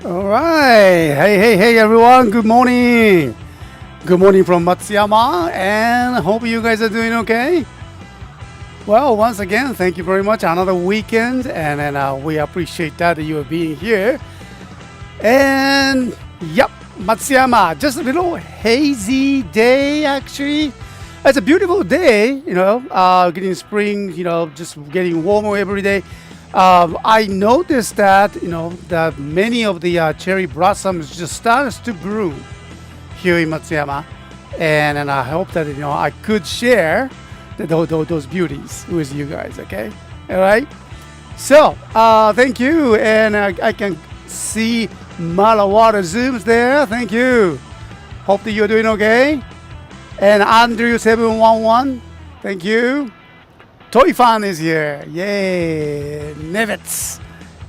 All right. Hey, everyone. Good morning. Good morning from Matsuyama, and hope you guys are doing okay. Well, once again, thank you very much. Another weekend, and then we appreciate that you are being here. And yep, Matsuyama, just a little hazy day actually. It's a beautiful day, getting spring, just getting warmer every day. I noticed that, that many of the cherry blossoms just starts to bloom here in Matsuyama. And I hope that, I could share those beauties with you guys, okay? All right? So, thank you. And I can see Malawater Zooms there. Thank you. Hope that you're doing okay. And Andrew711, thank you. Toy Fan is here. Yay. Nevitz,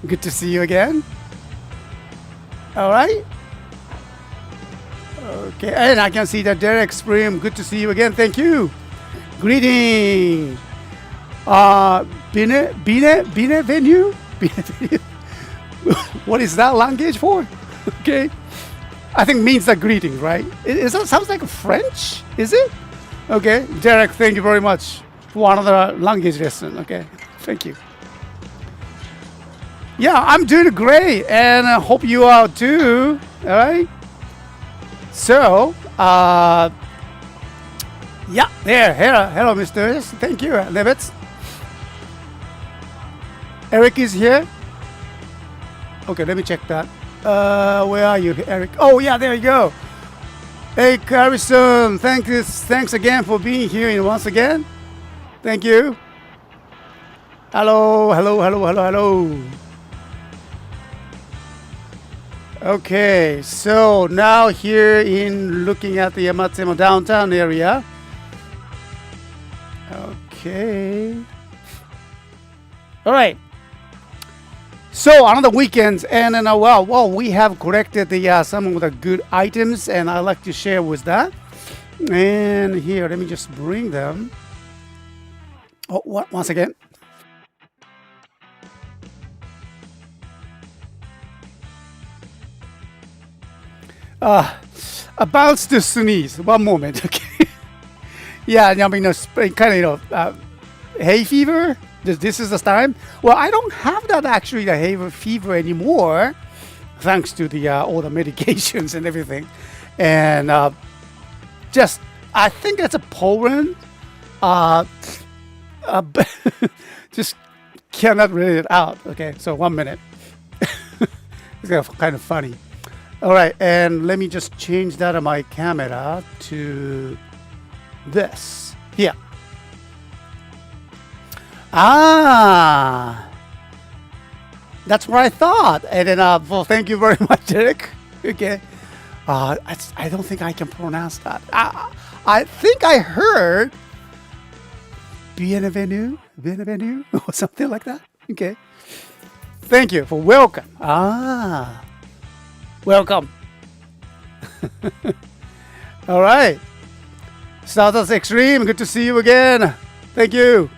good to see you again. All right. Okay, and I can see that Derek Sprim, good to see you again. Thank you. Greeting. Bine venue? What is that language for? Okay. I think means the greeting, right? That sounds like French? Is it? Okay. Derek, thank you very much for another language lesson. Okay. Thank you. Yeah, I'm doing great, and I hope you are too. All right. So, yeah, there. Hello, Mr. S. Thank you, Levitz. Eric is here. Okay, let me check that. Where are you, Eric? Oh, yeah, there you go. Hey, Carrison, thanks again for being here once again. Thank you. Hello. Okay, so now here in looking at the Matsuyama downtown area. Okay. All right. So another weekend, and then well, we have collected some of the good items, and I'd like to share with that. And here, let me just bring them. Oh, once again. About to sneeze. One moment, okay. Yeah, I mean, kind of, hay fever. This is the time. Well, I don't have that actually, the hay fever anymore, thanks to the all the medications and everything. And just, I think it's a pollen. Just cannot read it out. Okay, so 1 minute. It's kind of funny. All right, and let me just change that on my camera to this. Here. That's what I thought. And then, well, thank you very much, Eric. Okay. I don't think I can pronounce that. I think I heard bienvenue or something like that. Okay. Thank you for welcome. Welcome. All right. Stardust Extreme, good to see you again. Thank you.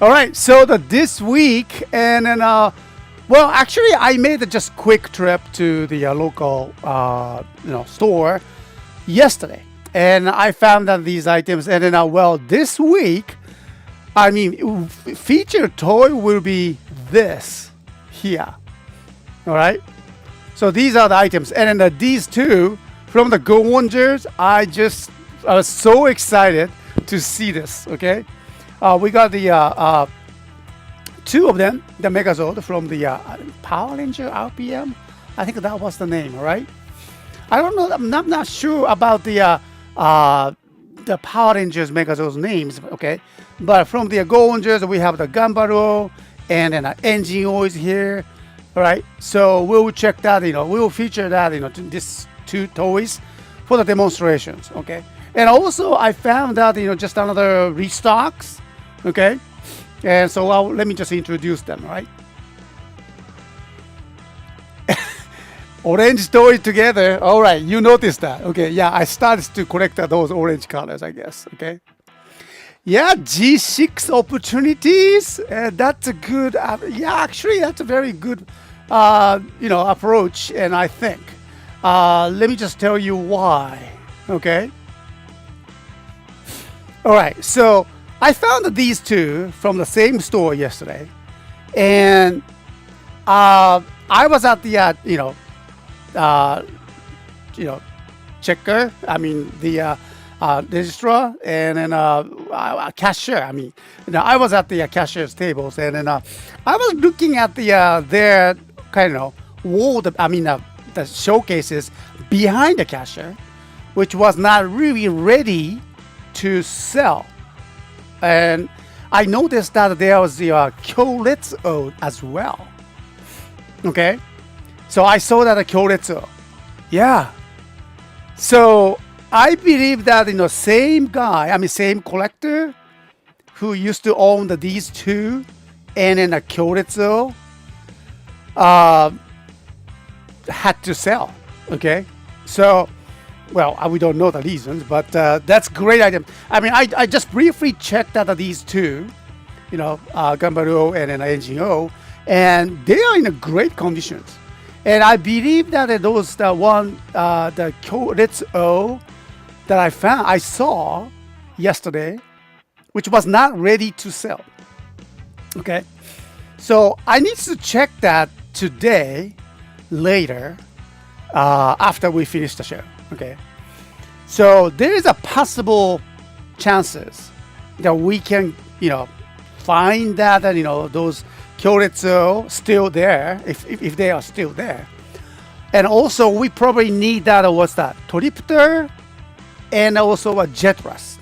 All right, so this week, and then, well, actually, I made a just quick trip to the local, store yesterday, and I found that these items, and then, well, this week, I mean, featured toy will be this here. All right, so these are the items, and then these two from the Go Wonders. I was so excited to see this. Okay. We got the two of them, the Megazord from the Power Ranger RPM. I think that was the name, right? I don't know. I'm not sure about the Power Rangers Megazord's names, okay? But from the Go Rangers, we have the Gunbir-Oh and then engine oils here, all right? So we'll check that. We'll feature that. These two toys for the demonstrations, okay? And also, I found out, just another restocks. Okay, and so let me just introduce them, right? Orange toys together. All right, you noticed that. Okay, yeah, I started to collect those orange colors, I guess. Okay, Yeah, G6 opportunities. That's a good. Yeah, actually, that's a very good, approach. And I think, let me just tell you why. Okay. All right. So I found these two from the same store yesterday, and I was at the uh, you know, checker. I mean the registrar and then cashier. I mean, I was at the cashier's tables, and then I was looking at their kind of wall. The showcases behind the cashier, which was not really ready to sell, and I noticed that there was the Kyoretsu as well. Okay, so I saw that a Kyoretsu. Yeah. So I believe that same guy, same collector who used to own these two, and then a Kyoretsu had to sell. Okay, so well, we don't know the reasons, but that's great item. I just briefly checked out these two, Gunbir-Oh and then Engine-O, and they are in a great conditions. And I believe that the Kyoretsu that I saw yesterday, which was not ready to sell. Okay, so I need to check that today, later, after we finish the show. Okay, so there is a possible chances that we can, find that those Kyoretsu still there, if they are still there. And also we probably need that, what's that, Tripter and also a Jetras.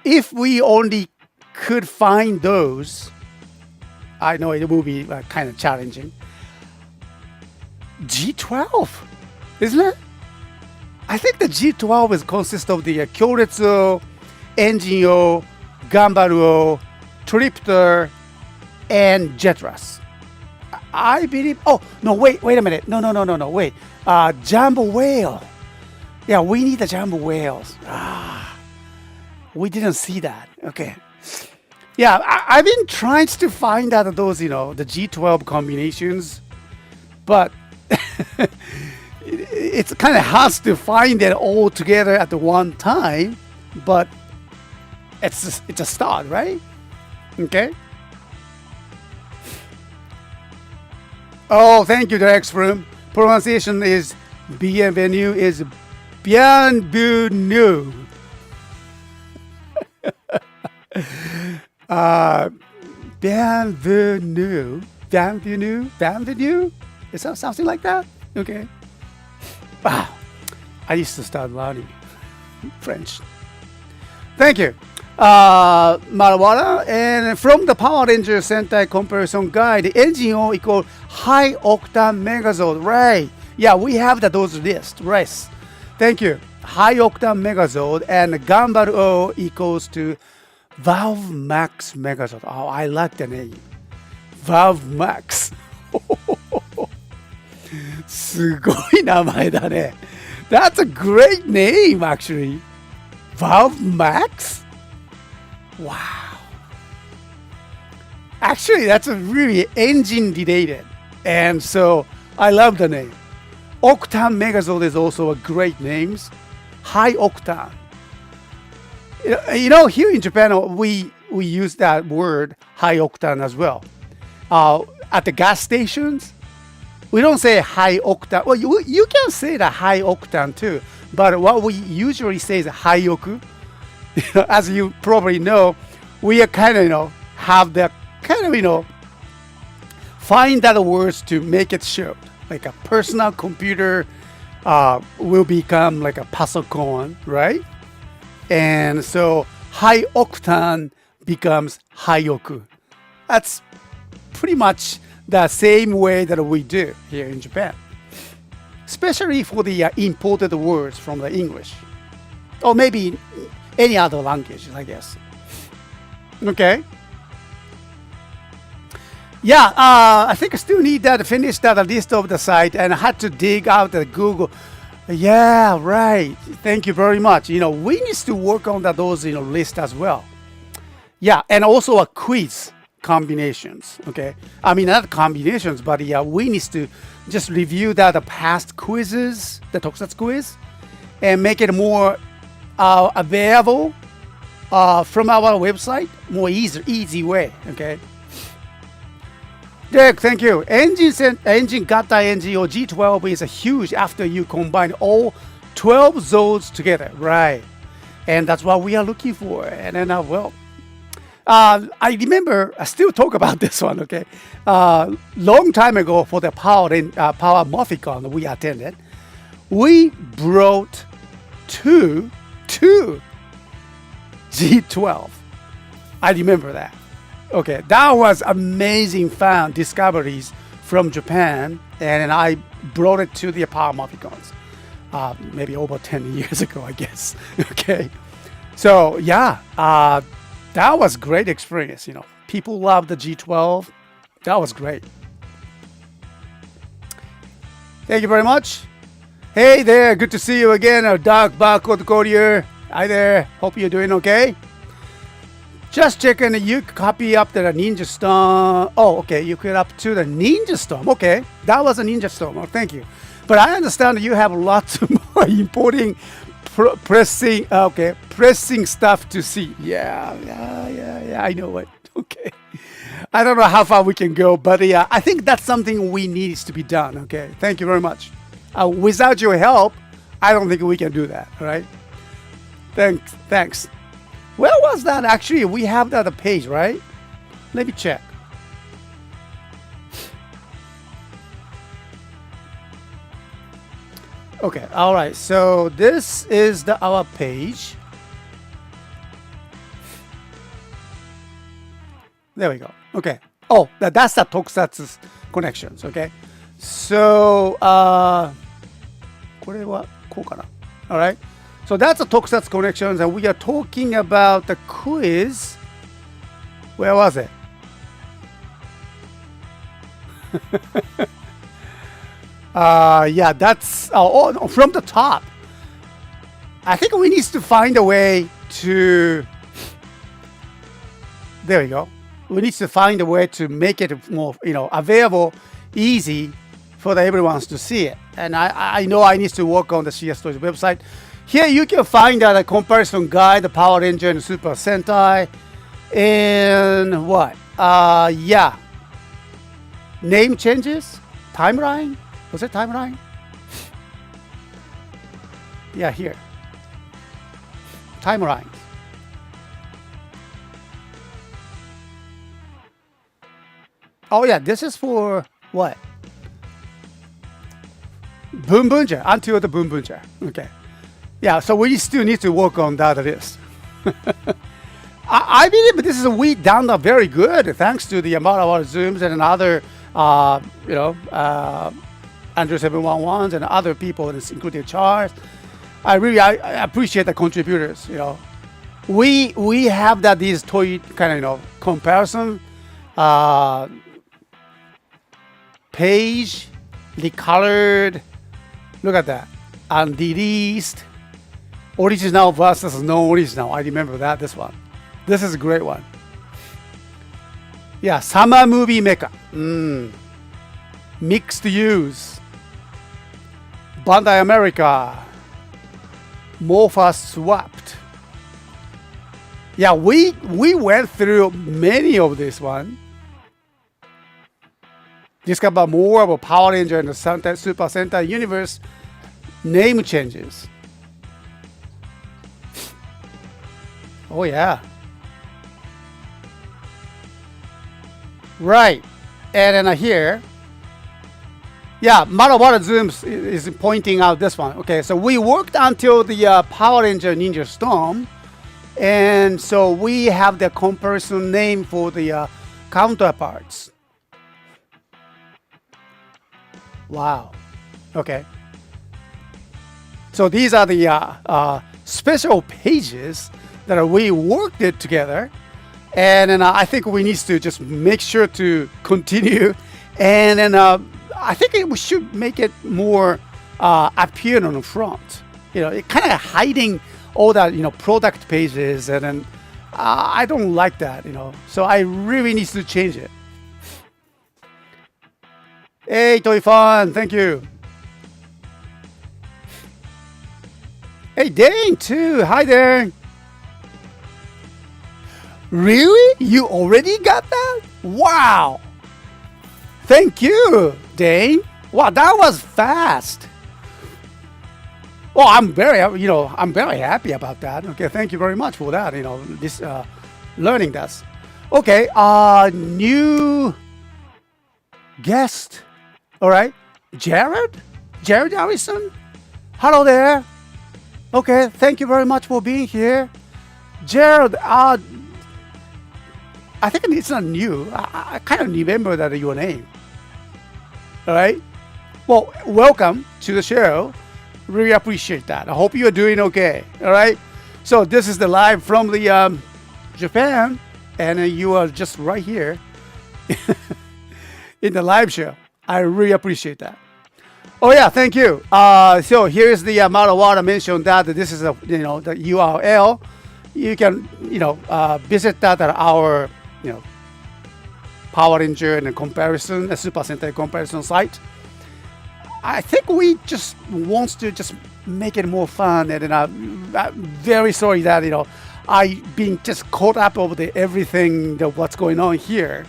If we only could find those, I know it will be kind of challenging. G12, isn't it? I think the G12 is consists of the Kyoretsu, Engine-O, Gunbir-Oh, Tripter, and Jetras. I believe. Oh no! Wait a minute. No. Wait. Jumbo whale. Yeah, we need the jumbo whales. We didn't see that. Okay. Yeah, I've been trying to find out those, the G12 combinations, but it's kind of hard to find it all together at the one time. But it's a start, right? Okay. Oh, thank you, Derek's Room. Pronunciation is bienvenue is bienvenue. Bienvenue. Is that something like that? Okay. Wow. I used to start learning French. Thank you. Marawara, and from the Power Ranger Sentai comparison guide, the Engine-O equal high octane megazord, right? Yeah, we have those lists, right? Thank you. High octane megazord, and Gunbir-Oh equals to Valve Max megazord. Oh, I like the name. Valve Max. すごい名前だね. That's a great name, actually. Valve Max? Wow. Actually, that's a really engine related. And so I love the name. Octane Megazord is also a great name. High octane. Here in Japan, we use that word high octane as well. At the gas stations, we don't say high octane. Well, you can say the high octane too. But what we usually say is high yoku. As you probably know, we are kind of, have the kind of, find that words to make it show. Like a personal computer will become like a pasokon, right? And so high octane becomes high yoku. That's pretty much the same way that we do here in Japan. Especially for the imported words from the English. Or maybe any other language, I guess. Okay. Yeah, I think I still need that to finish that list of the site, and I had to dig out the Google Yeah, right. Thank you very much. We need to work on those list as well. Yeah, and also a quiz combinations. Okay, I mean not combinations, but yeah, we need to just review the past quizzes, the Tokusatsu quiz, and make it more available from our website, more easy way. Okay. Derek, thank you. Engine Gata engine or G12 is a huge after you combine all 12 zones together, right? And that's what we are looking for. And then, I remember, I still talk about this one, okay? Long time ago for the Power Morphicon we attended, we brought two G12. I remember that. Okay, that was amazing fun discoveries from Japan, and I brought it to the Power Morphicons maybe over 10 years ago, I guess. Okay, so yeah, that was great experience. People love the G12. That was great. Thank you very much. Hey there, good to see you again, our Dark Barcode Courier. Hi there, hope you're doing okay. Just checking, you copy up the Ninja Storm. Oh, okay, you could up to the Ninja Storm. Okay, that was a Ninja Storm. Oh, thank you. But I understand you have lots more importing, pressing stuff to see. Yeah, I know it. Okay. I don't know how far we can go, but yeah, I think that's something we needs to be done. Okay, thank you very much. Without your help, I don't think we can do that. All right. Thanks. Where was that actually? We have that page, right? Let me check. Okay, all right. So this is our page. There we go. Okay. Oh, that's the Tokusatsu connections. Okay. So, これはこうかな. All right. So that's the Tokusatsu connections, and we are talking about the quiz. Where was it? Yeah, that's from the top. I think we need to find a way to. There we go. We need to find a way to make it more, available, easy for everyone to see it. And I know I need to work on the CSTOYS website. Here you can find a comparison guide, the Power Ranger and Super Sentai, and what? Yeah. Name changes? Timeline? Was it timeline? Yeah, here. Timeline. Oh yeah, this is for what? Boom Bunja, until the Boom Bunja. Okay. Yeah, so we still need to work on that list. I believe this is we done very good thanks to the amount of our Zooms and other, Andrew 711s and other people, including Charles. I appreciate the contributors. We have these toy kind of comparison page, recolored. Look at that, unreleased. Original versus no original. I remember this one. This is a great one. Yeah, summer movie mecha. Mixed use. Bandai America. Morpha swapped. Yeah, we went through many of this one. Discover more about Power Ranger and the Super Sentai universe. Name changes. Oh yeah. Right. And then here. Yeah, Marawara Zooms is pointing out this one. Okay, so we worked until the Power Ranger Ninja Storm. And so we have the comparison name for the counterparts. Wow. Okay. So these are the special pages that we worked it together, and then I think we need to just make sure to continue, and then I think we should make it more appear on the front. It kind of hiding all that product pages, and then I don't like that. So I really need to change it. Hey, Toy Fun, thank you. Hey, Dane too. Hi there. Really? You already got that? Wow. Thank you, Dane. Wow, that was fast. Well, I'm very happy about that. Okay, thank you very much for that. This learning this. Okay, new guest. All right, Jared Harrison. Hello there. Okay, thank you very much for being here, Jared. I think it's not new. I kind of remember that your name. All right. Well, welcome to the show. Really appreciate that. I hope you are doing okay. All right. So this is the live from the Japan, and you are just right here in the live show. I really appreciate that. Oh yeah, thank you. So here's the Marawara mentioned that this is the URL. You can visit that at our Power Ranger and comparison, a Super Sentai comparison site. I think we just wants to just make it more fun, and I'm very sorry that I being just caught up over everything that what's going on here,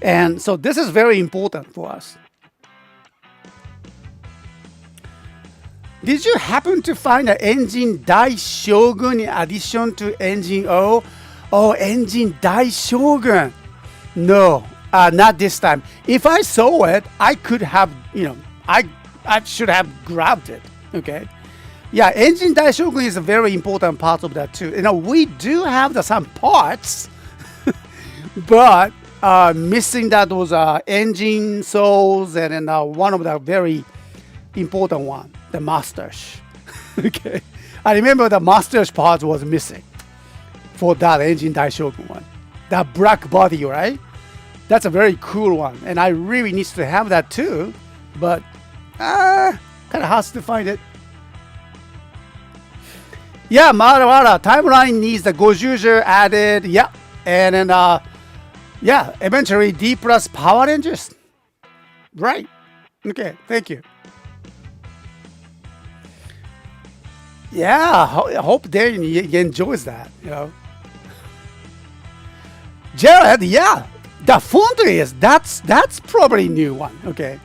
and so this is very important for us. Did you happen to find an Engine Dai Shogun in addition to Engine O? Oh, Engine Dai Shogun. No, not this time. If I saw it, I could have, I should have grabbed it. Okay. Yeah, Engine Dai Shogun is a very important part of that too. We do have some parts, but missing that was engine souls, and then one of the very important one, the mustache. Okay. I remember the mustache part was missing for that Engine Dai Shogun one. That black body, right? That's a very cool one, and I really need to have that too, but kind of hard to find it. Yeah, Marawara timeline needs the Gojuja added. Yeah, and then yeah, eventually D plus Power Rangers. Right. Okay, thank you. Yeah, I hope they enjoys that. Jared, yeah, the font is that's probably new one. Okay,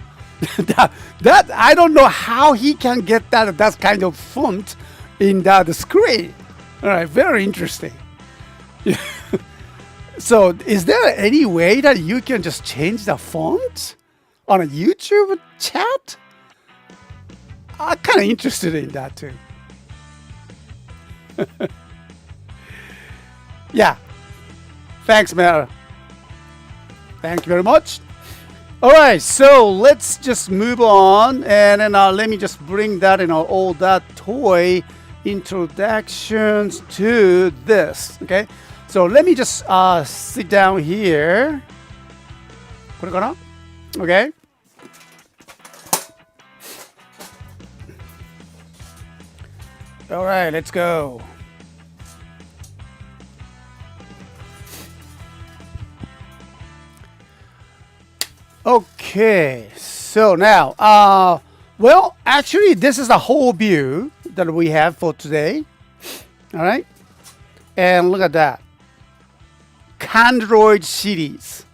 that I don't know how he can get that kind of font in the screen. All right, very interesting. So, is there any way that you can just change the font on a YouTube chat? I'm kind of interested in that too. Yeah. Thanks, Mel. Thank you very much. All right, so let's just move on, and then let me just bring that all that toy introductions to this. Okay, so let me just sit down here. Okay. All right, let's go. Okay, so now, well, actually, this is the whole view that we have for today. All right, and look at that, Candroid series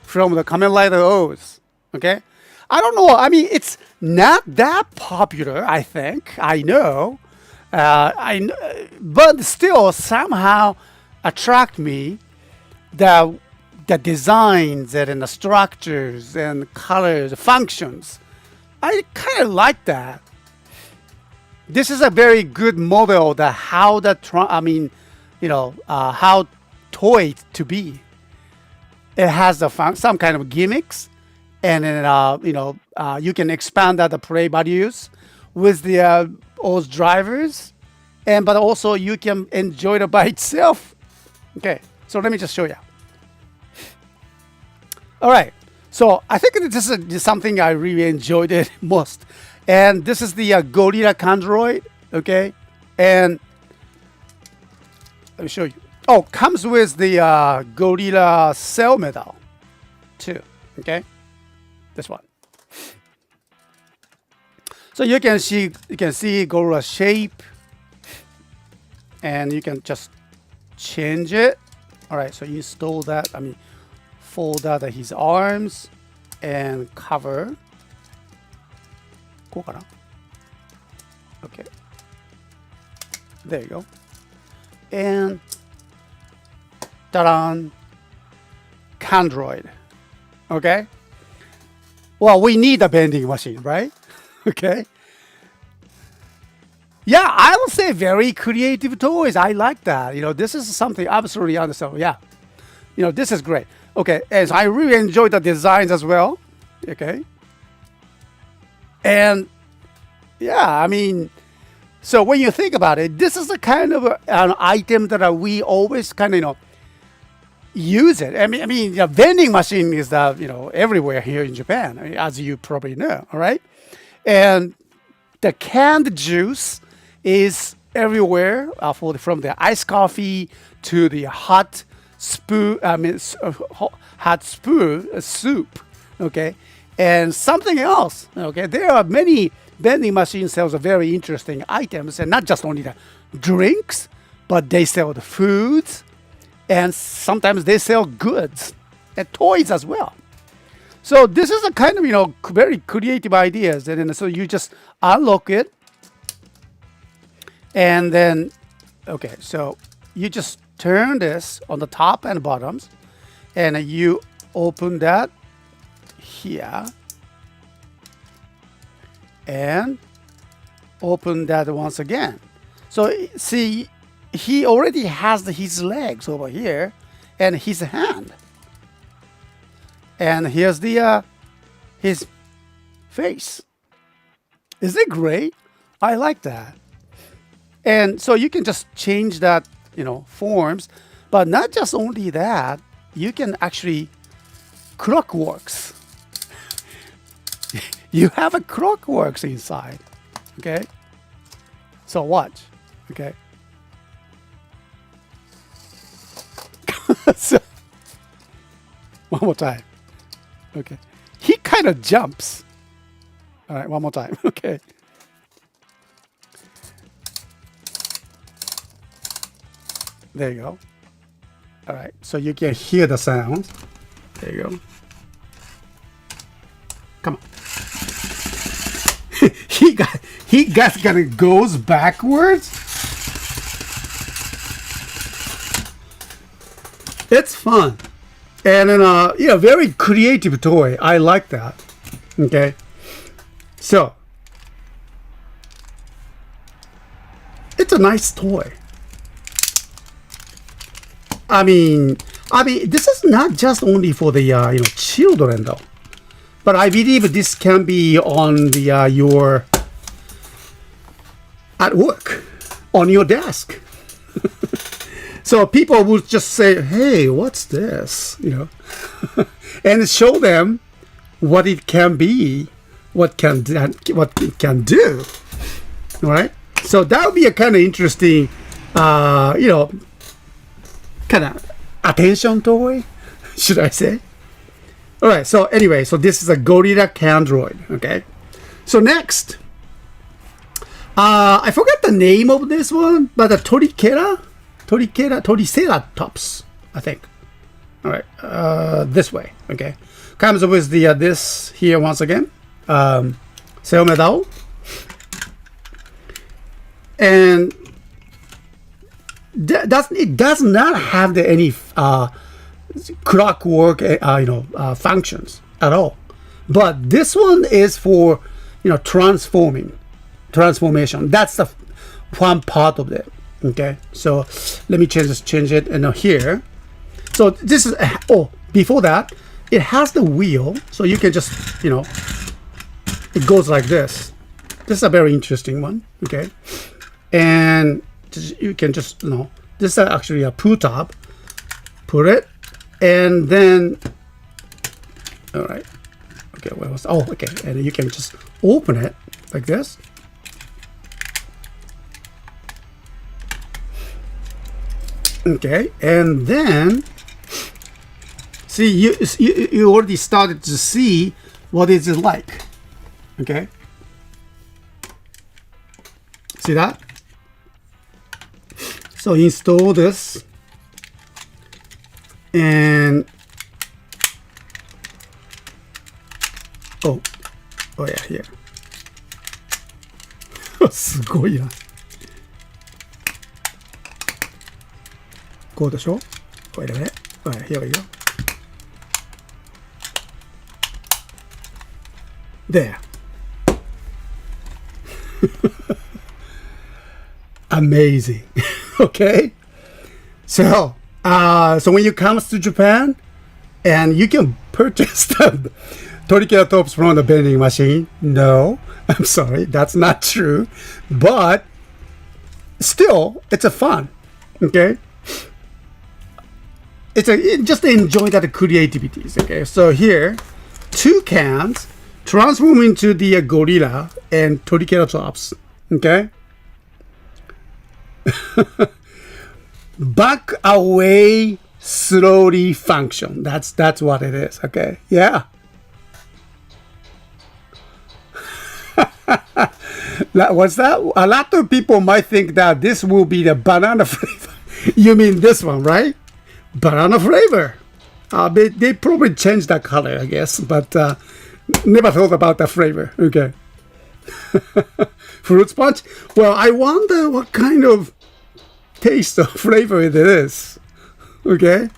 from the Kamen Rider O's. Okay, I don't know. I mean, it's not that popular. I think I know, but still somehow attract me. The designs and the structures and colors, functions. I kind of like that. This is a very good model that how how toy to be. It has some kind of gimmicks, and then you can expand the play values with the all drivers, but also you can enjoy it by itself. Okay, so let me just show you. All right, So I think this is something I really enjoyed it most. And this is the Gorilla Candroid, okay? And let me show you. Oh, comes with the Gorilla Cell Medal too, okay? This one. So you can see Gorilla shape, and you can just change it. All right, so install that. I mean, fold out his arms and cover. Okay. There you go. And ta-da! Candroid. Okay. Well, we need a vending machine, right? Okay. Yeah, I would say very creative toys. I like that. You know, this is something absolutely understandable. Yeah. You know, this is great. Okay, as I really enjoy the designs as well. Okay. And yeah, I mean, so when you think about it, this is a kind of an item that we always kind of, you know, use it. I mean, the vending machine is everywhere here in Japan, as you probably know. All right, and the canned juice is everywhere from the iced coffee to the hot spoon. Hot spoon soup. Okay, and something else. Okay, there are many vending machine sells very interesting items, and not just only the drinks, but they sell the foods. And sometimes they sell goods and toys as well. So this is a kind of, very creative ideas. And then, so you just unlock it. And then, okay, so you just turn this on the top and bottoms. And you open that here. And open that once again. So see, he already has his legs over here and his hand. And here's the his face. Is it great? I like that. And so you can just change that, forms. But not just only that, you can actually clockworks. You have a clockworks inside. Okay? So watch. Okay? So, one more time. Okay. He kind of jumps. All right, one more time. Okay. There you go. All right, so you can hear the sound. There you go. Come on. he kind of goes backwards. It's fun. And then, very creative toy. I like that. Okay. So, it's a nice toy. I mean, this is not just only for the, children though. But I believe this can be on the, your, at work, on your desk. So people would just say, "Hey, what's this?" And show them what it can be, what it can do. All right. So that would be a kind of interesting, kind of attention toy, should I say? All right. So anyway, so this is a Gorilla Candroid. Okay. So next, I forgot the name of this one, but the Torisera-tops, I think. All right, this way. Okay, comes with the this here once again, Cell Medal, and it does not have any clockwork, functions at all. But this one is for transformation. That's the one part of it. Okay, so let me change it, and here. So this is before that, it has the wheel, so you can just it goes like this. This is a very interesting one. Okay, and you can just this is actually a pull tab. Put it, and then All right. Okay, where was? Oh, okay. And you can just open it like this. Okay, and then see you already started to see what is it like. Okay, see that? So install this, and oh yeah, here. すごいな。こうでしょ？ Wait a minute. Alright, here we go. There. Amazing. Okay. So when you come to Japan, and you can purchase the Triceratops from the vending machine. No, I'm sorry, that's not true. But still, it's a fun. Okay. Just enjoy that creativities. Okay. So here, 2 cans transform into the gorilla and Triceratops. Okay. Back away slowly function. That's what it is. Okay. Yeah. What's that? A lot of people might think that this will be the banana flavor. You mean this one, right? Banana flavor. They probably changed that color, I guess, but never thought about that flavor. Okay. Fruit punch. Well, I wonder what kind of taste or flavor it is. Okay.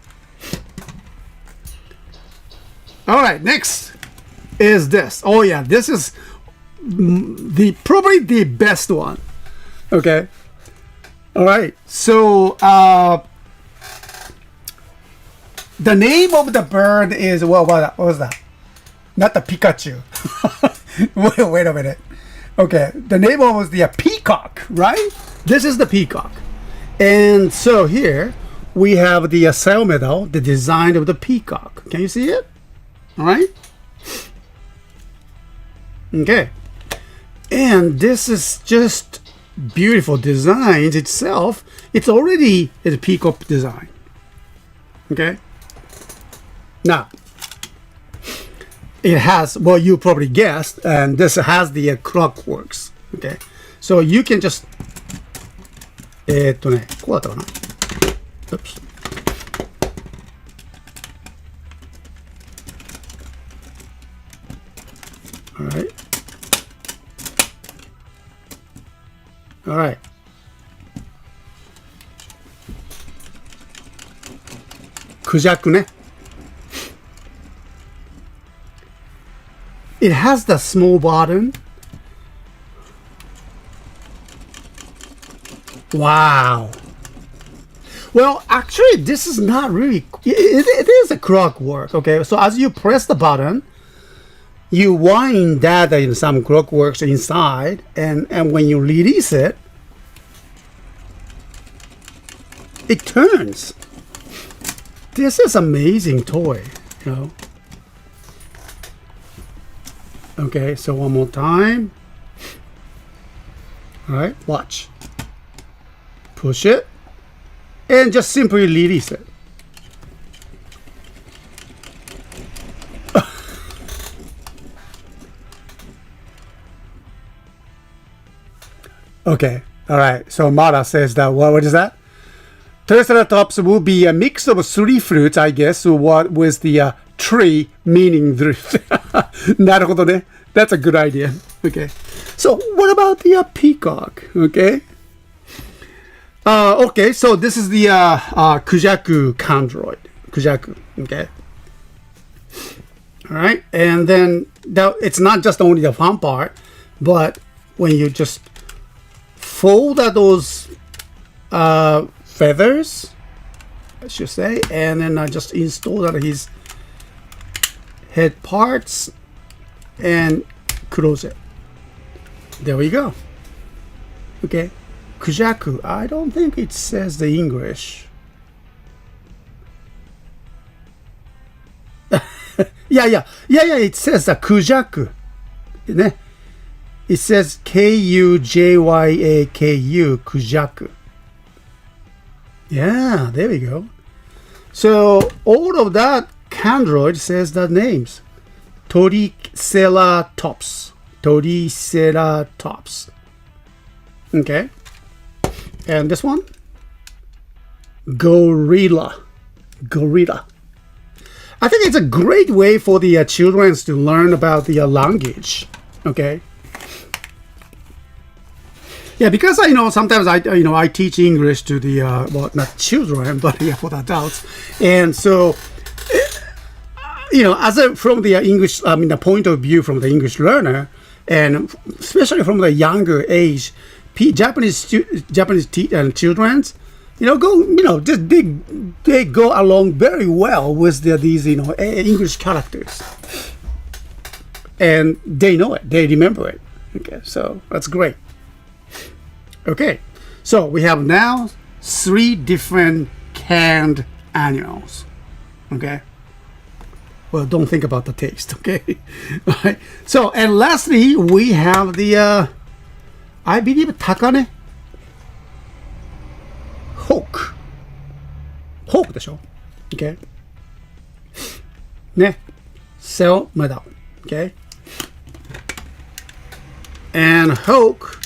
All right. Next is this. Oh yeah, this is probably the best one. Okay. All right. So the name of the bird is what was that? Not the Pikachu. wait a minute. Okay, the name was the peacock, right? This is the peacock. And so here we have the sail medal, the design of the peacock. Can you see it? All right. Okay. And this is just beautiful designs itself. It's already a peacock design. Okay. Now, it has, well, you probably guessed, and this has the clockworks. Okay. So you can just, こうだったかな? Oops. All right. All right. Kujaku ne. It has the small button. Wow. Well, actually, this is not really. It is a clockwork. Okay, so as you press the button, you wind that in some clockworks inside, and when you release it, it turns. This is amazing toy, you know. Okay, so one more time. All right, watch. Push it, and just simply release it. Okay, all right. So Mara says that, what is that? Triceratops will be a mix of 3 fruits, I guess, with the tree meaning the. なるほどね. That's a good idea. Okay. So what about the peacock? Okay. Okay, so this is the Kujaku Kandroid. Kujaku. Okay. All right, and then it's not just only the fun part, but when you just fold those feathers, I should say, and then I just install his head parts and close it. There we go. Okay. Kujaku. I don't think it says the English. Yeah. It says kujaku. It says Kujyaku, kujaku. Yeah, there we go. So all of that Android says the names. Triceratops. Okay. And this one? Gorilla. I think it's a great way for the children to learn about the language. Okay. Yeah, because I know sometimes I teach English to the not children but for the adults, and so from the English, the point of view from the English learner, and especially from the younger age, Japanese children, they go along very well with these English characters, and they know it, they remember it. Okay, so that's great. Okay, so we have now 3 different canned animals. Okay. Well, don't think about the taste. Okay. All right. So, and lastly, we have the I believe takane. Hawk でしょ? Okay. ね。Sail medal. Okay. And hawk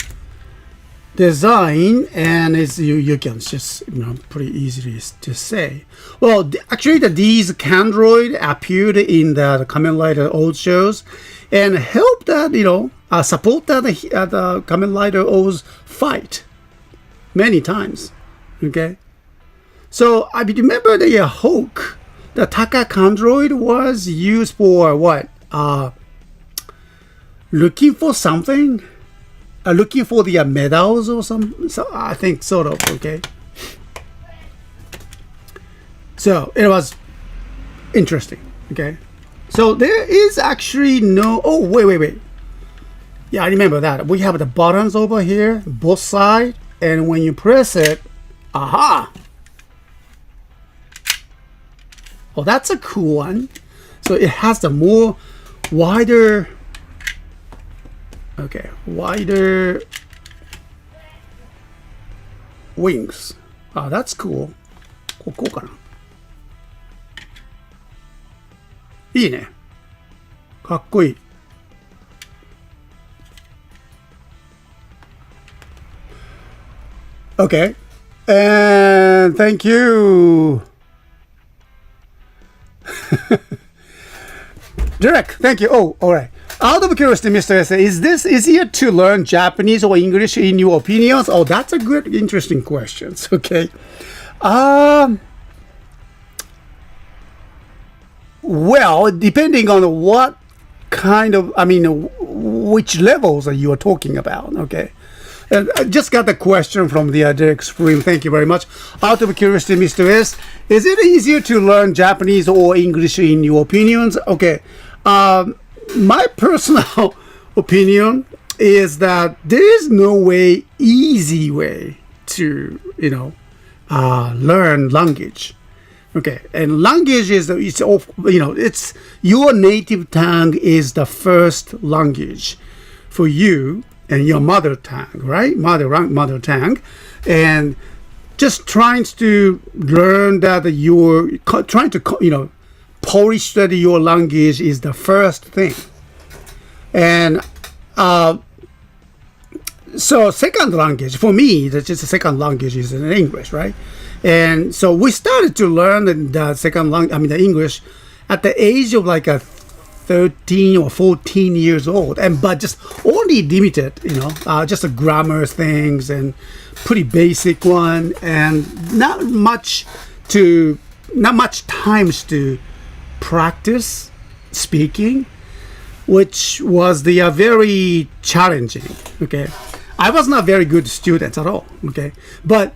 design, and it's you can just pretty easily to say. Well, actually, these Candroid appeared in the Kamen Rider old shows, and helped that support the Kamen Rider O's fight many times. Okay, so I remember the Hulk, the Taka Candroid was used for what? Looking for something. Looking for the medals or some, so I think sort of. Okay, so it was interesting. Okay, so there is actually no, oh wait, yeah, I remember that we have the buttons over here both sides, and when you press it, aha, oh, that's a cool one. So it has the more wider, okay, wider wings. Ah, that's cool. こうかな。いいね。かっこいい。Okay. And thank you. Derek, thank you. Oh, all right. Out of curiosity, Mr. S, is this easier to learn Japanese or English in your opinions? Oh, that's a good, interesting question. Okay. Well, depending on what kind of, which levels are you talking about? Okay. I just got the question from the Derek Spring. Thank you very much. Out of curiosity, Mr. S, is it easier to learn Japanese or English in your opinions? Okay. My personal opinion is that there is no easy way to, learn language. Okay, and language is it's your native tongue is the first language for you and your mother tongue, right? Mother tongue, and just trying to learn that you're trying to polish that your language is the first thing, and so second language for me, that's just the second language is in English, right? And so we started to learn the second language, the English, at the age of like 13 or 14 years old, but just only limited, just the grammar things and pretty basic one, and not much times to practice speaking, which was the very challenging. Okay, I was not very good student at all. Okay, but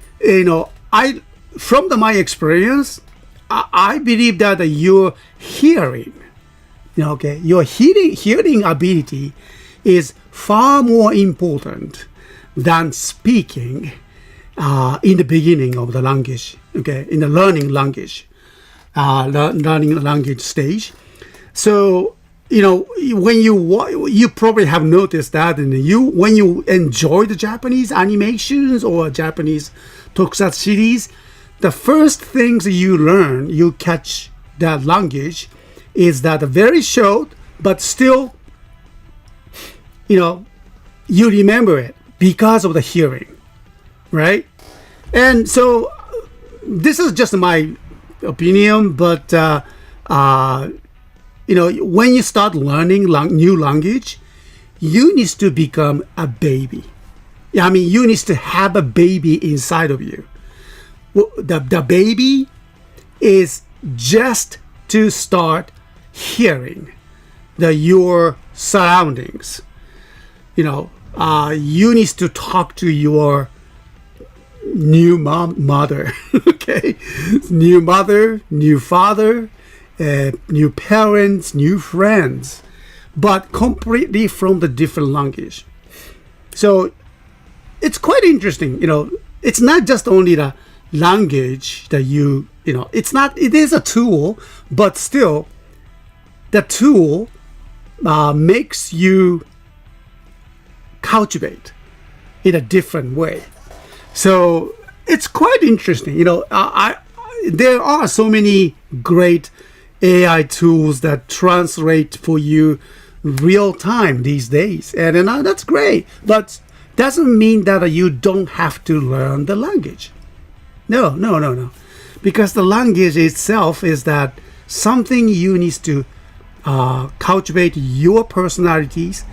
from my experience, I believe that your hearing, your hearing ability is far more important than speaking in the beginning of the language. Okay, in the learning language stage, So when you probably have noticed that, and when you enjoy the Japanese animations or Japanese tokusatsu series, the first things you learn, you catch that language, is that very short, but still, you remember it because of the hearing, right? And so this is just my opinion, but when you start learning new language, you need to become a baby. I mean, you need to have a baby inside of you. The baby is just to start hearing your surroundings. You need to talk to your new mother, okay? New mother, new father, new parents, new friends, but completely from the different language. So it's quite interesting. It's not just only the language that it is a tool, but still the tool makes you cultivate in a different way. So it's quite interesting. There are so many great AI tools that translate for you real time these days, and that's great. But doesn't mean that you don't have to learn the language. No. Because the language itself is that something you need to cultivate your personalities,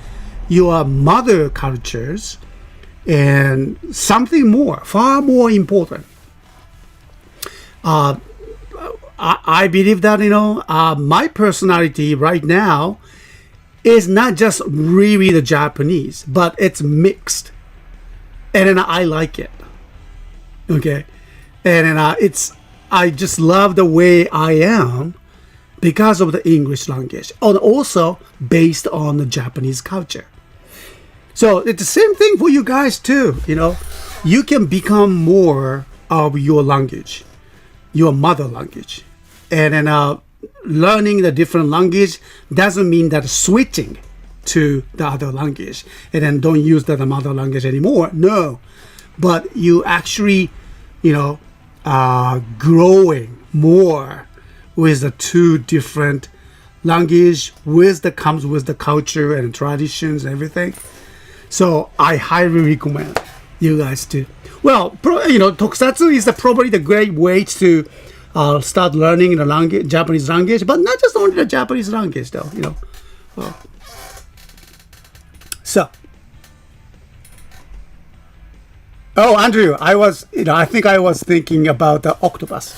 your mother cultures, and something more, far more important. I believe that my personality right now is not just really the Japanese, but it's mixed, and then I like it. Okay, and then I just love the way I am because of the English language, and also based on the Japanese culture. So it's the same thing for you guys too. You can become more of your language, your mother language, and then learning the different language doesn't mean that switching to the other language and then don't use the mother language anymore. No, but you actually, growing more with the two different language comes with the culture and traditions and everything. So I highly recommend you guys to. Well, Tokusatsu is probably the great way to start learning the language, Japanese language, but not just only the Japanese language, though. So, Andrew, I think I was thinking about the octopus.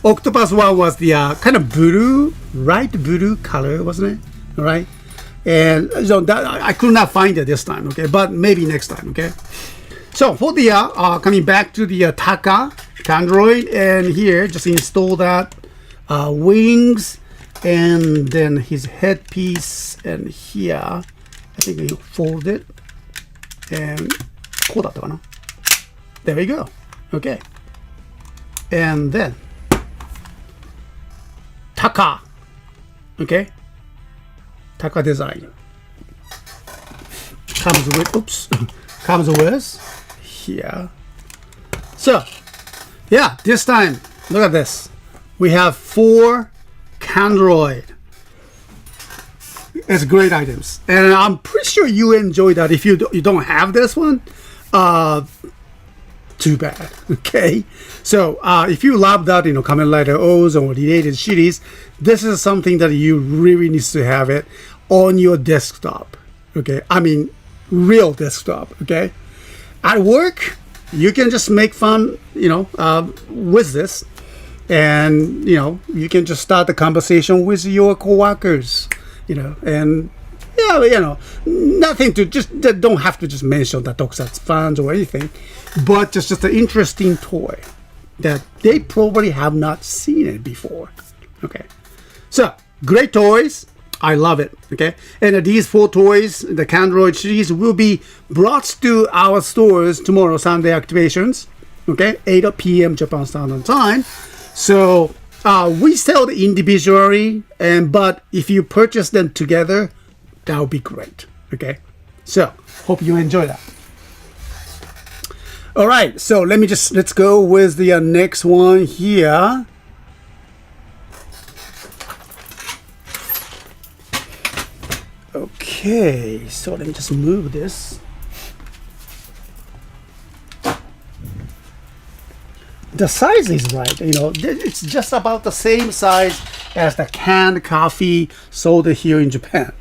Octopus one was the kind of blue, light blue color, wasn't it? All right. And so that I could not find it this time, okay, but maybe next time, okay. So for the coming back to the Taka Android, and here just install that wings, and then his headpiece, and here I think you fold it, and there we go, okay. And then Taka, okay. Taka design comes with here. So yeah, this time look at this. We have 4 Candroid. It's great items, and I'm pretty sure you enjoy that. If you don't have this one, too bad. Okay, so if you love that, Kamen Rider O's or related series, this is something that you really need to have it on your desktop. Okay, I mean real desktop. Okay, at work you can just make fun, with this, and you can just start the conversation with your coworkers, and nothing to just don't have to just mention the Tokusatsu fans or anything, but just an interesting toy that they probably have not seen it before. Okay, so great toys. I love it. Okay, and these 4 toys, the Candroid series, will be brought to our stores tomorrow, Sunday activations. Okay, 8 p.m. Japan Standard Time. So We sell it individually, but if you purchase them together, that would be great. Okay, so hope you enjoy that. All right, so let's go with the next one here. Okay, so let me just move this. The size is right, it's just about the same size as the canned coffee sold here in Japan.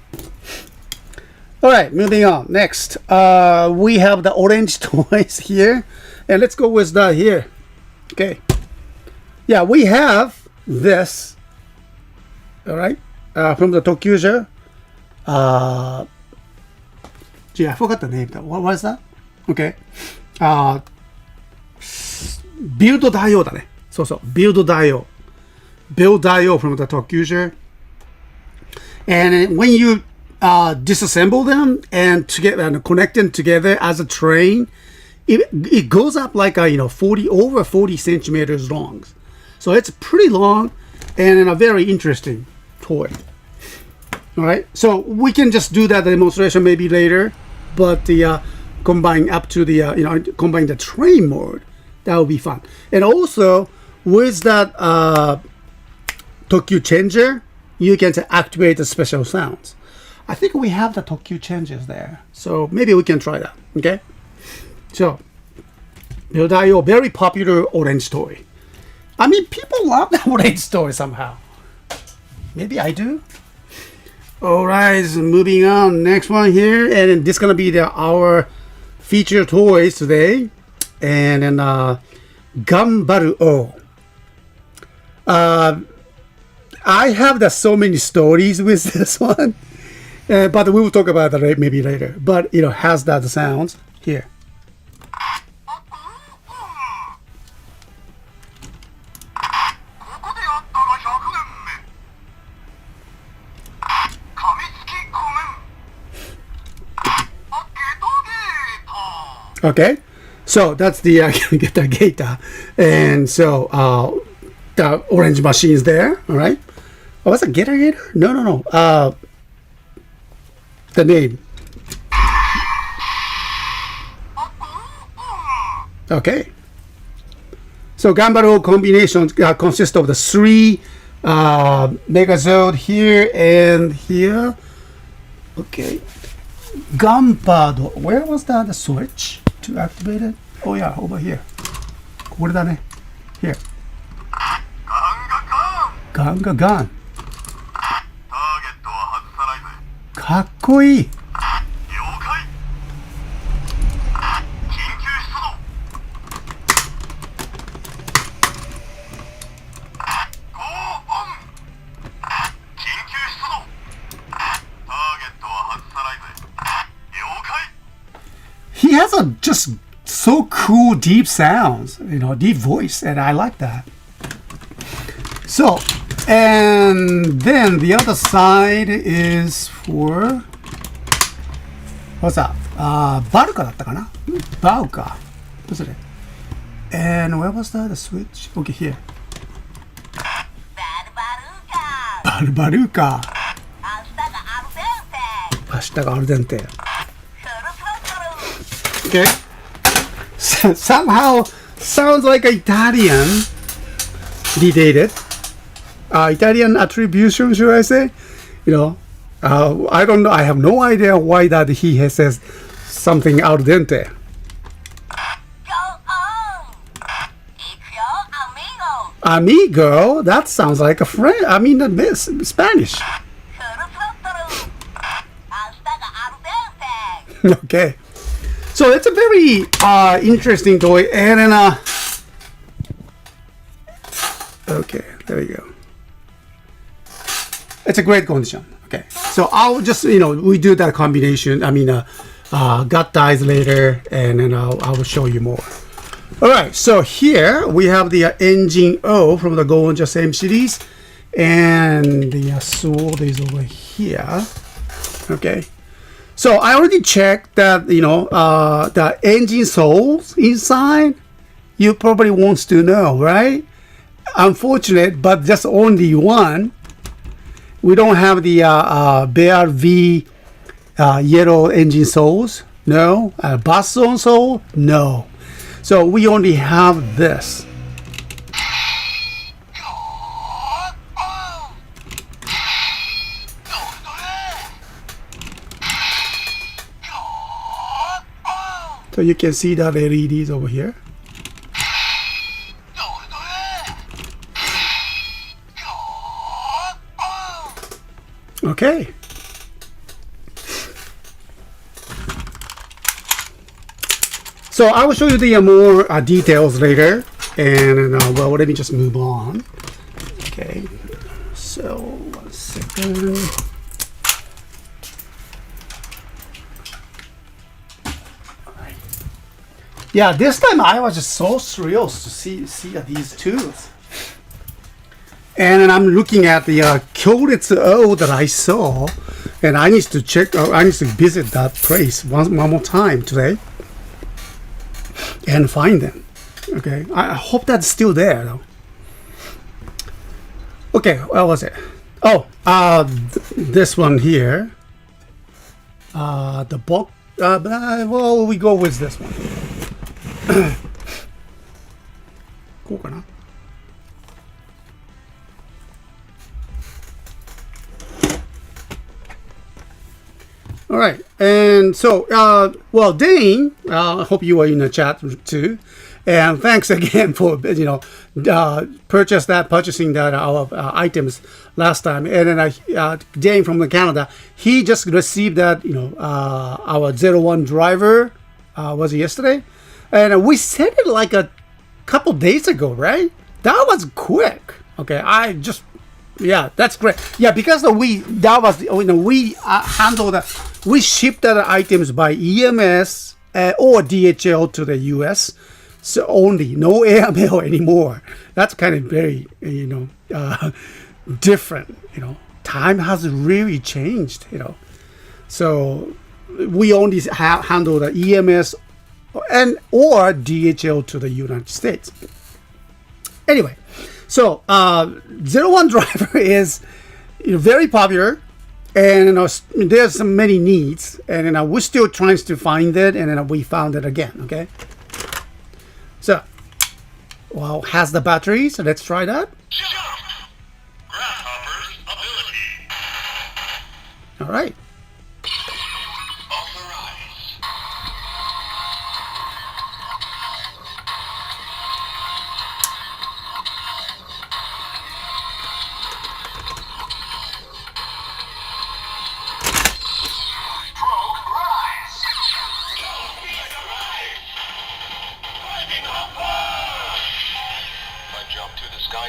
All right, moving on. Next, we have the orange toys here, and let's go with that here. Okay, yeah, we have this. All right, from the Tokusatsu. Gee, I forgot the name. What was that? Okay. Build-Oh だね。そうそう。Build-Oh. Build-Oh from the Tokusatsu. And when you disassemble them and connect them together as a train, it goes up like over 40 centimeters long. So it's pretty long and a very interesting toy. All right. So we can just do that demonstration maybe later, but combine up to the combine the train mode. That would be fun. And also, with that Tokyu changer, you can activate the special sounds. I think we have the Tokyu changes there. So maybe we can try that. Okay? So, Build-Oh, very popular orange toy. I mean, people love the orange toy somehow. Maybe I do. All right, so moving on. Next one here. And this is going to be our feature toys today. And then Gunbir-Oh. I have so many stories with this one, but we will talk about that maybe later. But has that sounds here. Okay. So that's the Geta, and so the orange machine is there. All right. Oh, was it Gator? No. The name. Okay. So Gunbir-Oh combination consists of the 3 Megazord here and here. Okay. Gunpad. Where was that? The switch to activate it? Oh yeah, over here. これだね. Here. Gun. かっこいい. He has a just so cool deep sounds, deep voice, and I like that. So, and then the other side is for what's that? Baruka だったかな? Baruka. What's it? And where was that? The switch? Okay, here. Baruka. 明日がアルデンテ. Okay. Somehow sounds like Italian related. Italian attribution, should I say? I don't know. I have no idea why that he says something al dente. Amigo? That sounds like a French. I mean, Spanish. Okay. So it's a very interesting toy, and then okay, there we go. It's a great condition. Okay, so I'll just we do that combination. I mean, gut ties later, and then I will show you more. All right, so here we have the engine O from the Gonja same series, and the sword is over here. Okay. So I already checked that, the engine souls inside, you probably wants to know, right? unfortunate, but just only one. We don't have the Bear V yellow engine souls. No. Bass zone soul. No. So we only have this. So you can see that LEDs over here. Okay. So I will show you the more details later, and well, let me just move on. Okay. So 1 second. Yeah, this time I was just so thrilled to see these tools. And then I'm looking at the Gunbir-Oh that I saw, and I need to check. I need to visit that place one more time today and find them. Okay, I hope that's still there though. Okay, where was it? Oh, this one here. The book. Well, we go with this one. こうかな? All right, and so well, Dane, I hope you were in the chat too, and thanks again for purchasing that our items last time. And then Dane from Canada, he just received that our 01 driver was it yesterday, and we sent it like a couple days ago, right? That was quick. Okay, yeah, that's great. Yeah, because we handled we shipped the items by EMS or DHL to the US, so only no airmail anymore. That's kind of very different. Time has really changed. So we only handle the EMS or DHL to the United States. Anyway. So, 01 driver is very popular, and there's so many needs, and we're still trying to find it, and then we found it again. Okay. So, well, has the battery, so let's try that. Grasshopper's ability. All right.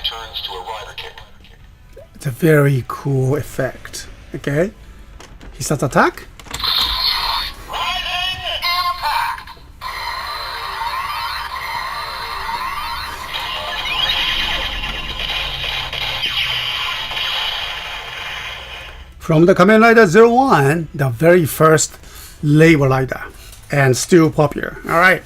Turns to a rider kick. It's a very cool effect. Okay. He starts attack. Riding impact. From the Kamen Rider 01, the very first label rider, and still popular. All right.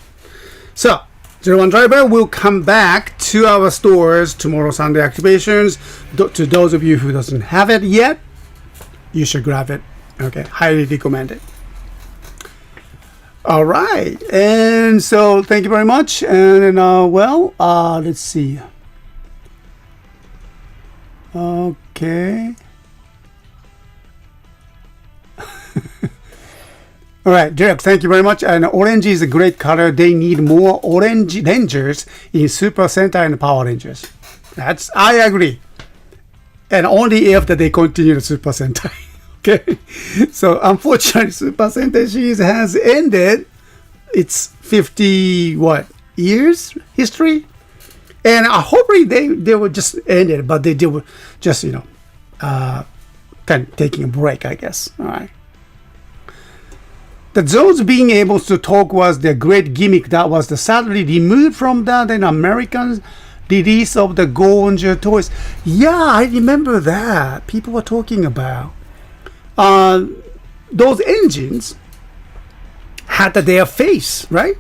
So 01 driver will come back to our stores tomorrow, Sunday activations. To those of you who doesn't have it yet, you should grab it. Okay, highly recommend it. All right, and so thank you very much. And let's see. Okay. All right, Derek, thank you very much. And orange is a great color. They need more orange Rangers in Super Sentai and Power Rangers. I agree. And only if they continue the Super Sentai. Okay. So unfortunately, Super Sentai series has ended its 50 years history, and hopefully they will just end it, but they were just kind of taking a break, I guess. All right. The Zones being able to talk was the great gimmick that was sadly removed from that in American release of the Gunbir-Oh. Yeah, I remember that. People were talking about those engines had their face, right?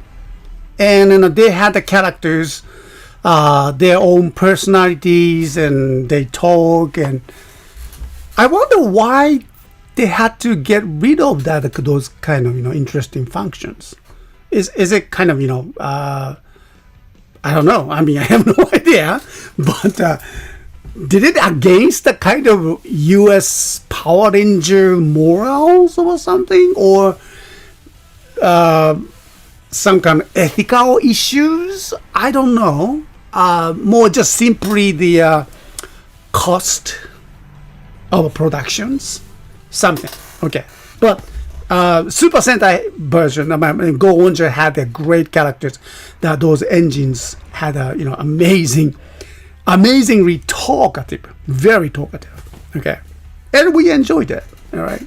And they had the characters their own personalities and they talk. And I wonder why they had to get rid of that, those kind of interesting functions. Is it kind of I don't know. I mean, I have no idea, but did it against the kind of U.S. Power Ranger morals or something, or some kind of ethical issues? I don't know. More just simply the cost of productions, something. Okay, but Super Sentai version, I mean, Go Onger had the great characters. That those engines had a amazingly talkative, very talkative. Okay, and we enjoyed it. All right.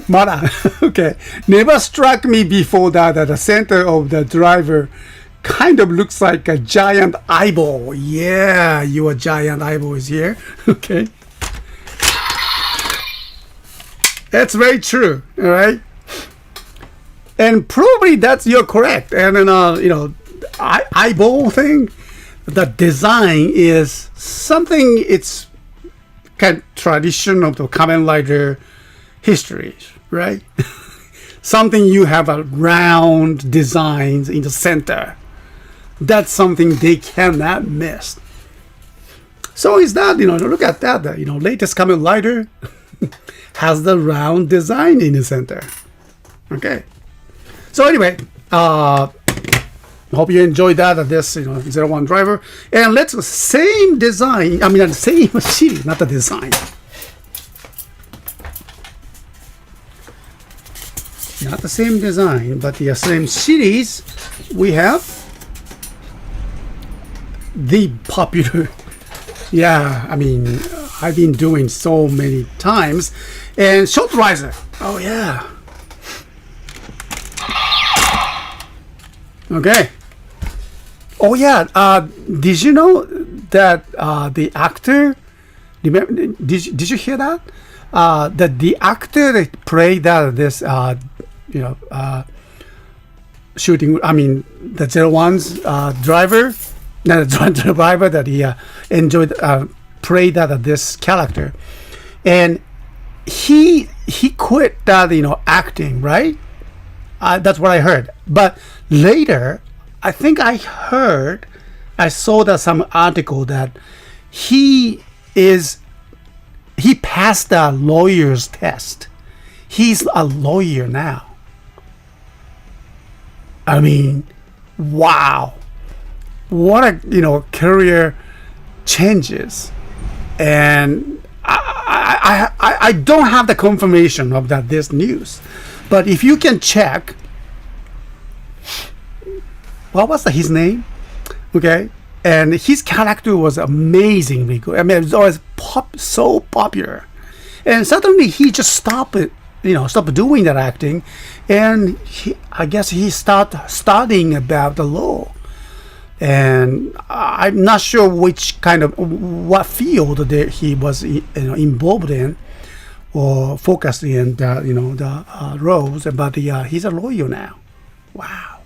Mara, okay. Never struck me before that the center of the driver kind of looks like a giant eyeball. Yeah, your giant eyeball is here. Okay. That's very true. All right. And probably you're correct. And then, eyeball thing, the design is something, it's kind of tradition of the Kamen Rider history, right? Something you have a round designs in the center. That's something they cannot miss. So is that, look at that, latest Kamen Rider has the round design in the center. Okay. So anyway, hope you enjoyed that, this, 01 driver. And let's, same design, I mean, same series, not the design. Not the same design, but the same series. We have the popular, yeah, I mean, I've been doing so many times. And Short Riser. Oh, yeah. Okay. Oh, yeah. Did you know that the actor, remember, did you hear that? That the actor that played this, shooting, I mean, the 01's driver, not the driver that he enjoyed, played that this character. And he quit that, acting, right? That's what I heard. But later, I think I saw that some article that he passed the lawyer's test. He's a lawyer now. I mean, wow. What a, career changes. And I don't have the confirmation of this news. But if you can check, what was his name? Okay. And his character was amazingly good. I mean, it was always so popular. And suddenly he just stopped doing that acting. And I guess he started studying about the law. And I'm not sure what field that he was involved in or focused in the roles. But he's a lawyer now. Wow.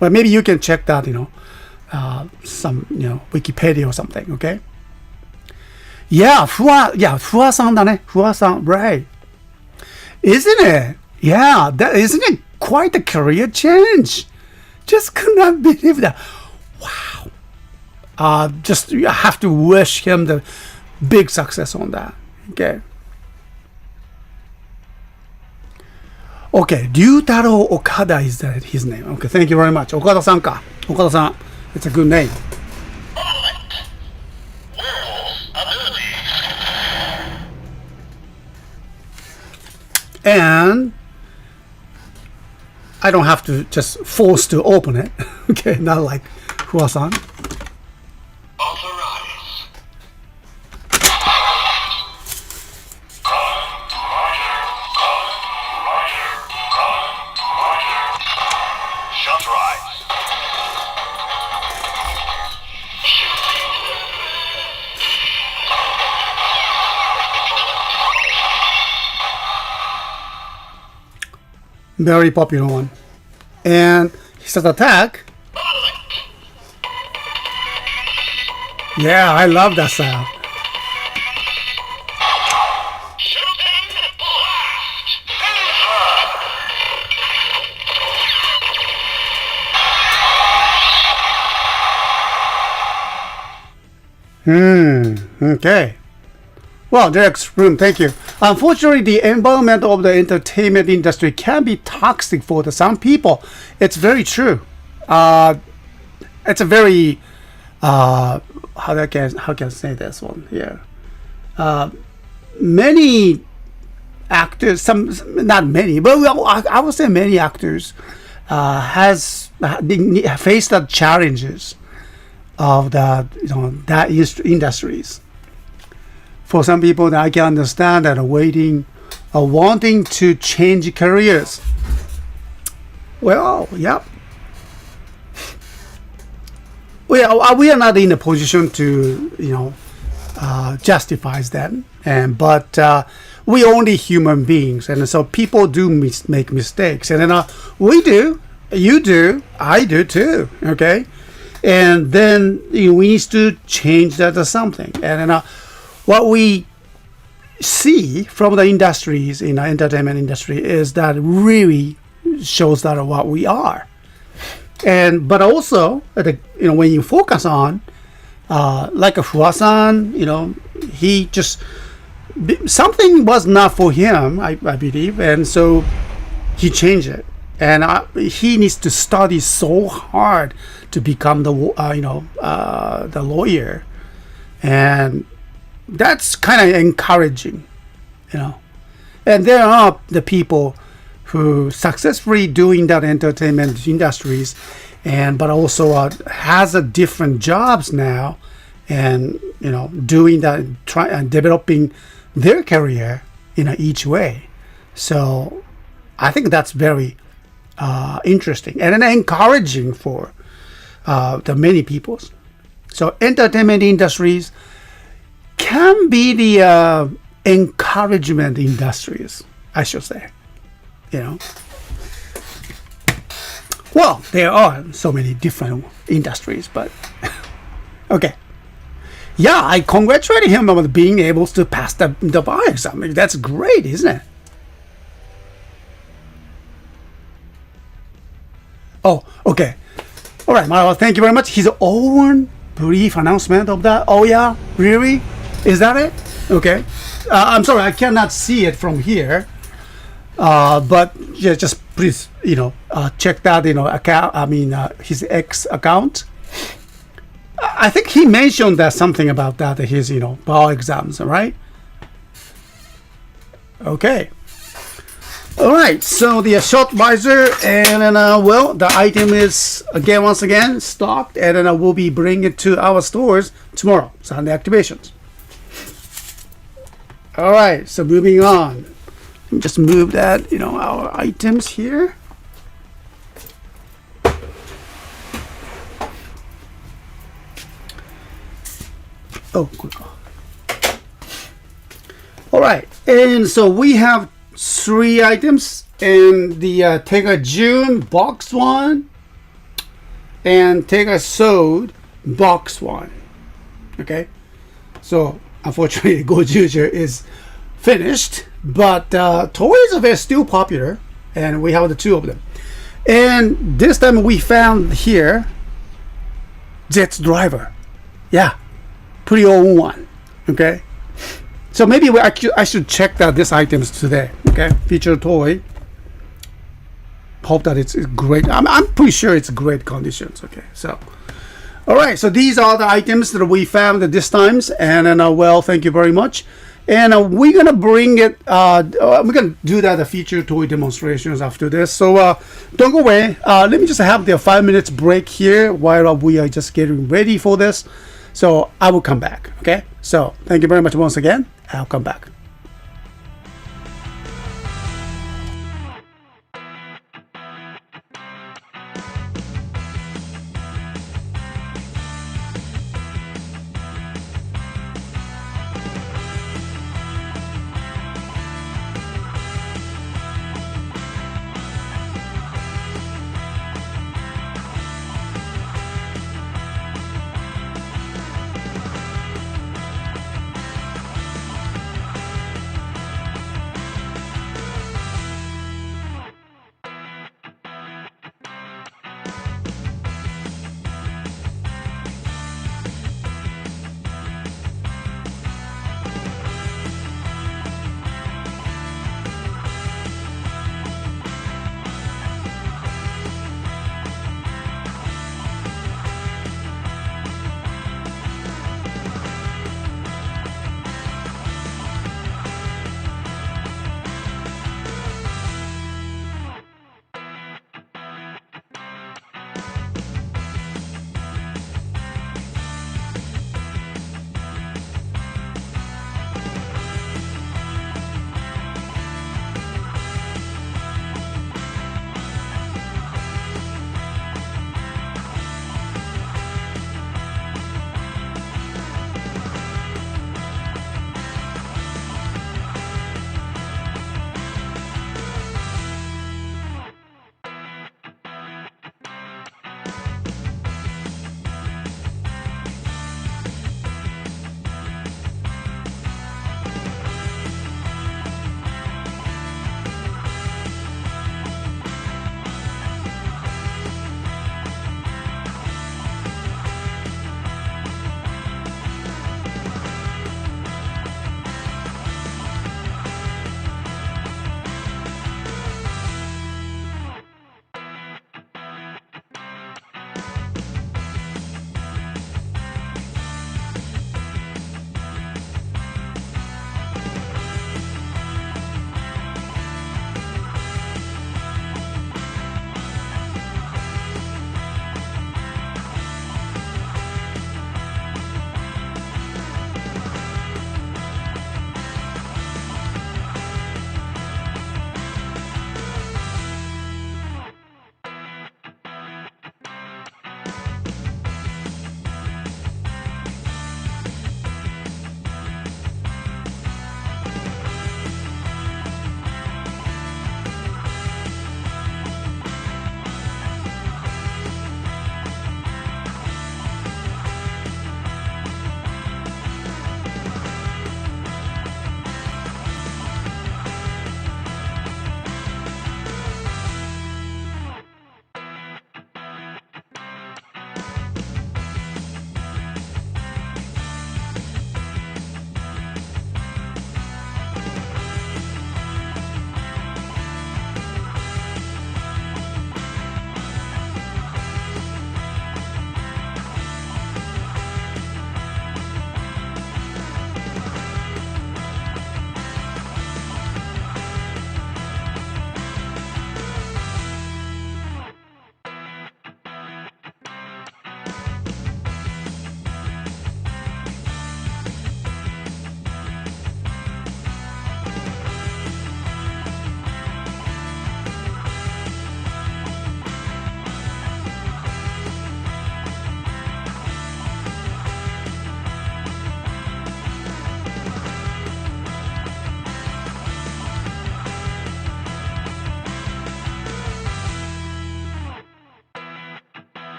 Well, maybe you can check that, some, Wikipedia or something, okay? Yeah, Fua-san だね. Fua-san, right. Isn't it? Yeah, isn't it quite a career change? Just could not believe that. Wow. Just, you have to wish him the big success on that, okay? Okay, Ryutaro Okada is that his name. Okay, thank you very much. Okada-san ka. Okada-san. It's a good name. And I don't have to just force to open it. Okay, not like Hua-san. Very popular one. And he says attack. Yeah, I love that sound. Okay. Well, Derek's room, thank you. Unfortunately, the environment of the entertainment industry can be toxic for some people. It's very true. It's a very how can I say this one here? Many actors, some not many, but I would say many actors has faced the challenges of that industries. For some people, that I can understand that wanting to change careers. Well, yeah. We are not in a position to justify them, but we only human beings, and so people do make mistakes, and then we do, you do, I do too. Okay, and then we need to change that to something, and then what we see from the industries in the entertainment industry is that really shows that what we are. And but also when you focus on like a Fuwa-san, he just something was not for him, I believe, and so he changed it, and he needs to study so hard to become the lawyer, and that's kind of encouraging, and there are the people who successfully doing that entertainment industries, but also has a different jobs now, and doing that, developing their career in each way. So I think that's very interesting and encouraging for the many people. So entertainment industries can be the encouragement industries, I should say. Well, there are so many different industries, but okay. Yeah, I congratulate him on being able to pass the bar exam. That's great, isn't it? Oh, okay. All right, Mara, thank you very much. His own brief announcement of that. Oh, yeah? Really? Is that it? Okay. I'm sorry, I cannot see it from here. But yeah, just please, check that, account. His X account. I think he mentioned that something about that. His, bar exams, right? Okay. All right. So the short visor, and then the item is once again stocked, and then we'll be bringing it to our stores tomorrow. Sunday activations. All right. So moving on. Just move that, our items here. Oh, quick. All right, and so we have 3 items, and the take a June box 1, and take a Sold box 1. Okay, so unfortunately, Gojuju is finished, but toys are still popular, and we have the 2 of them. And this time we found here Jet's driver. Yeah, pretty old one. Okay, so maybe I should check that this items today. Okay, feature toy. Hope that it's great. I'm pretty sure it's great conditions. Okay, so all right, so these are the items that we found at this times, and then thank you very much. And we're gonna bring it. We're gonna do the feature toy demonstrations after this. So don't go away. Let me just have the 5 minutes break here while we are just getting ready for this. So I will come back. Okay. So thank you very much once again. I'll come back.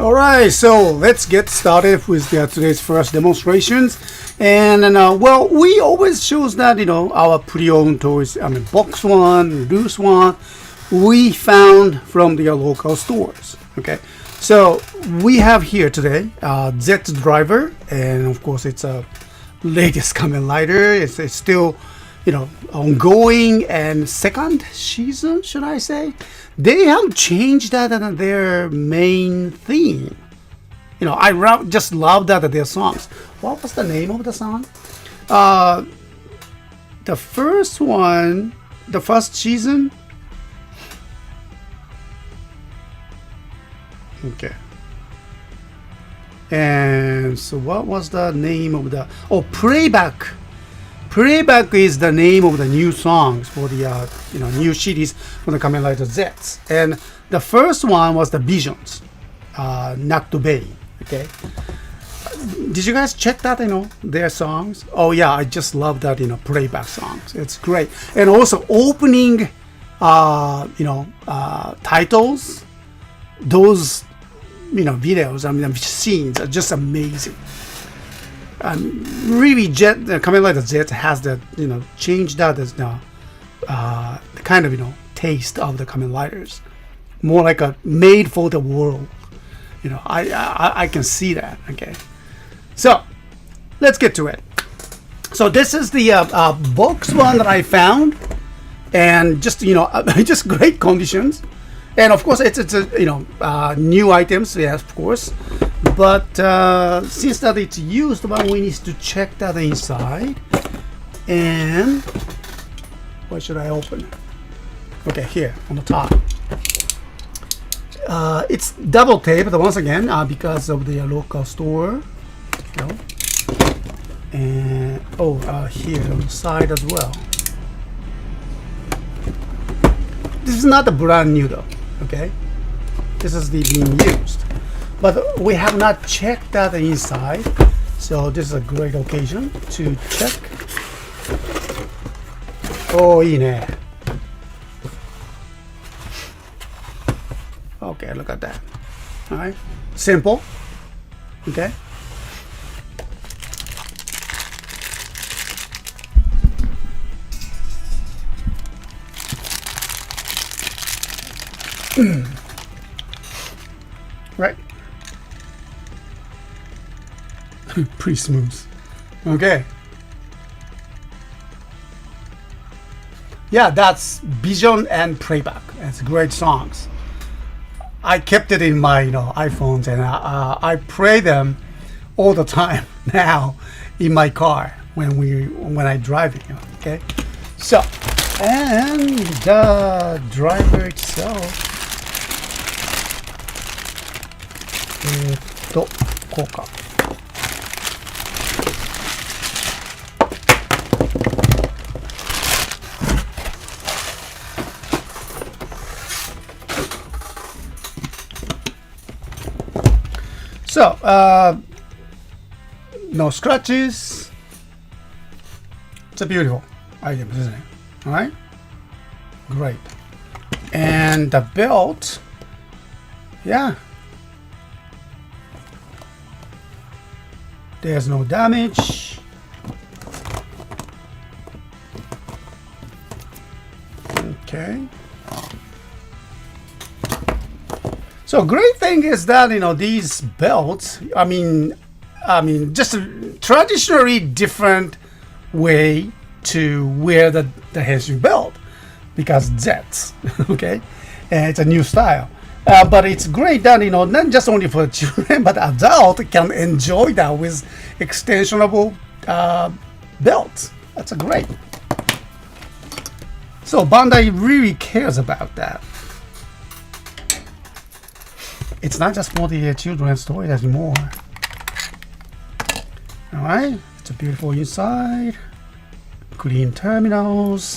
All right, so let's get started with today's first demonstrations. And well, we always choose that our pre-owned toys. I mean, box one, loose one, we found from the local stores. Okay, so we have here today Z Driver, and of course it's a latest Kamen Rider. It's still ongoing and second season, should I say. They have changed that and their main theme. I just love that their songs. What was the name of the song? The first one, the first season. Okay. And so what was the name of the... Oh, Playback. Playback is the name of the new songs for the new series for the Kamen Rider Zs. And the first one was the Visions, Not to Bay. Okay. Did you guys check that? Their songs. Oh yeah, I just love that. Playback songs. It's great. And also opening, titles. Those, videos. I mean, scenes are just amazing. Really, Kamen Rider Z has the changed that as the kind of taste of the Kamen Riders, more like a made for the world. I can see that. Okay, so let's get to it. So this is the box one that I found, and just just great conditions, and of course it's new items. Yes, of course. But since that it's used, we need to check that inside. And what should I open? Okay, here on the top. It's double taped once again because of the local store. And here on the side as well. This is not a brand new though. Okay, this is being used. But we have not checked that inside, so this is a great occasion to check. Oh, いいね. Okay, look at that. All right, simple. Okay. Right. Pretty smooth. Okay. Yeah, that's Vision and Playback. It's great songs. I kept it in my iPhones, and I play them all the time now in my car when I drive it. Okay. So, and the driver itself. こうか。So, no scratches. It's a beautiful item, isn't it? All right, great. And the belt, yeah, there's no damage. Okay. So great thing is that these belts. I mean, just a traditionally different way to wear the Henshin belt because Z's. Okay, and it's a new style. But it's great that not just only for children but adults can enjoy that with extensionable belts. That's a great. So Bandai really cares about that. It's not just for the children's toys anymore. All right, it's a beautiful inside, clean terminals,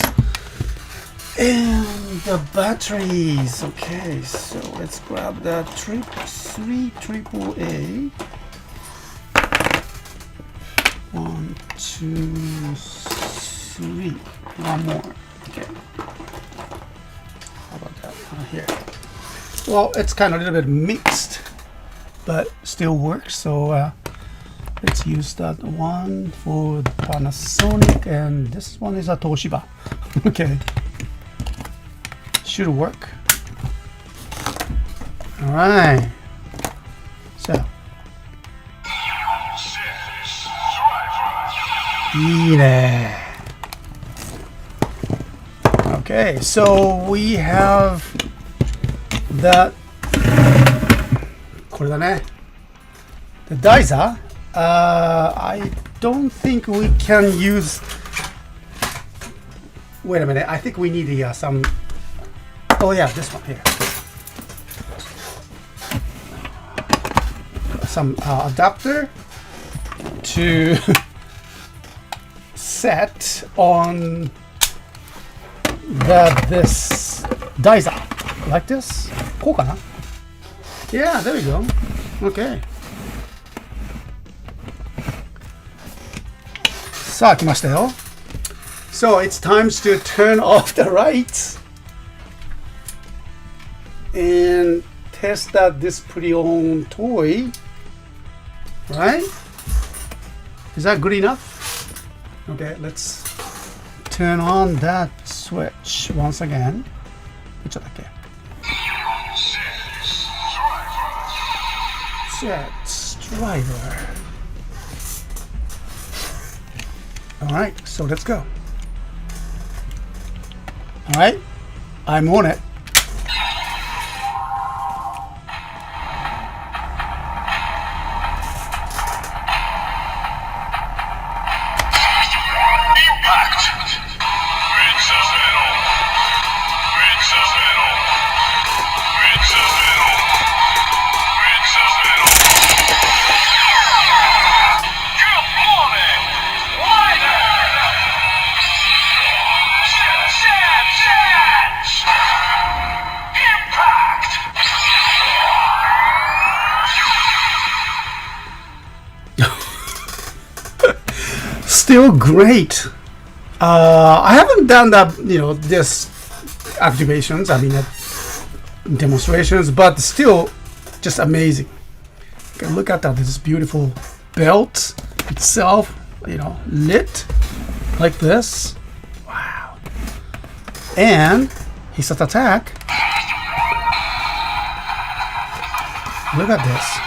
and the batteries. Okay, so let's grab the 3AAA. 1, 2, 3. One more. Okay. How about that? Here. Well, it's kind of a little bit mixed, but still works. So let's use that one for the Panasonic, and this one is a Toshiba. Okay, should work. All right, so いいね. Okay, so we have that これだね. The Daiza. I don't think we can use. Wait a minute. I think we need some. Oh yeah, this one here. Some adapter to set on this Daiza like this. こうかな? Yeah, there we go. Okay. さあ来ましたよ. So it's time to turn off the lights and test out this pretty old toy. Right? Is that good enough? Okay, let's turn on that switch once again. ちょっとだけ. Set driver. Alright, so let's go. Alright, I'm on it. Still great. I haven't done that, this activations, demonstrations, but still just amazing. Okay, look at that, this beautiful belt itself, lit like this. Wow. And his attack. Look at this.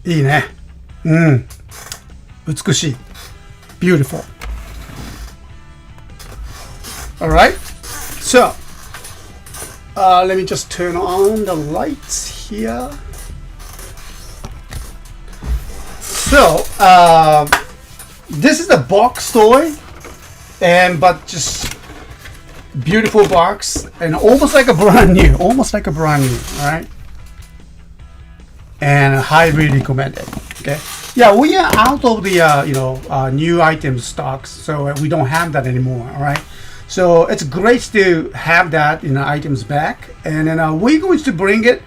いいね。美しい。Beautiful. Alright. So, let me just turn on the lights here. So, this is a box toy, but just beautiful box and almost like a brand new. Alright. And highly recommended. Okay. Yeah, we are out of the new item stocks, so we don't have that anymore. All right. So it's great to have that items back, and then we're going to bring it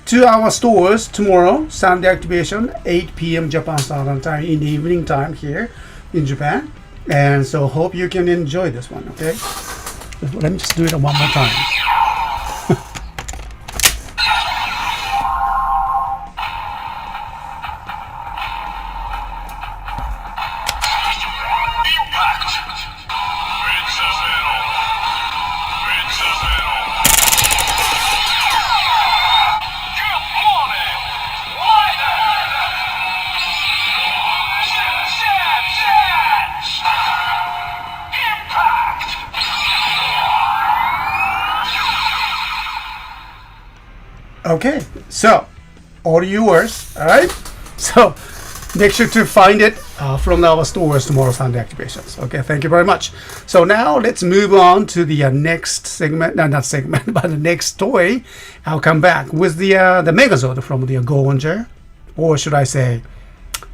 to our stores tomorrow, Sunday activation, 8 p.m. Japan Southern Time in the evening time here in Japan. And so hope you can enjoy this one. Okay. Let me just do it one more time. Okay, so all yours, all right? So make sure to find it from our stores tomorrow, Sunday activations. Okay, thank you very much. So now let's move on to the next segment. No, not segment, but the next toy. I'll come back with the Megazord from the Go Ranger, or should I say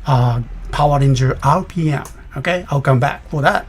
Power Ranger RPM. Okay, I'll come back for that.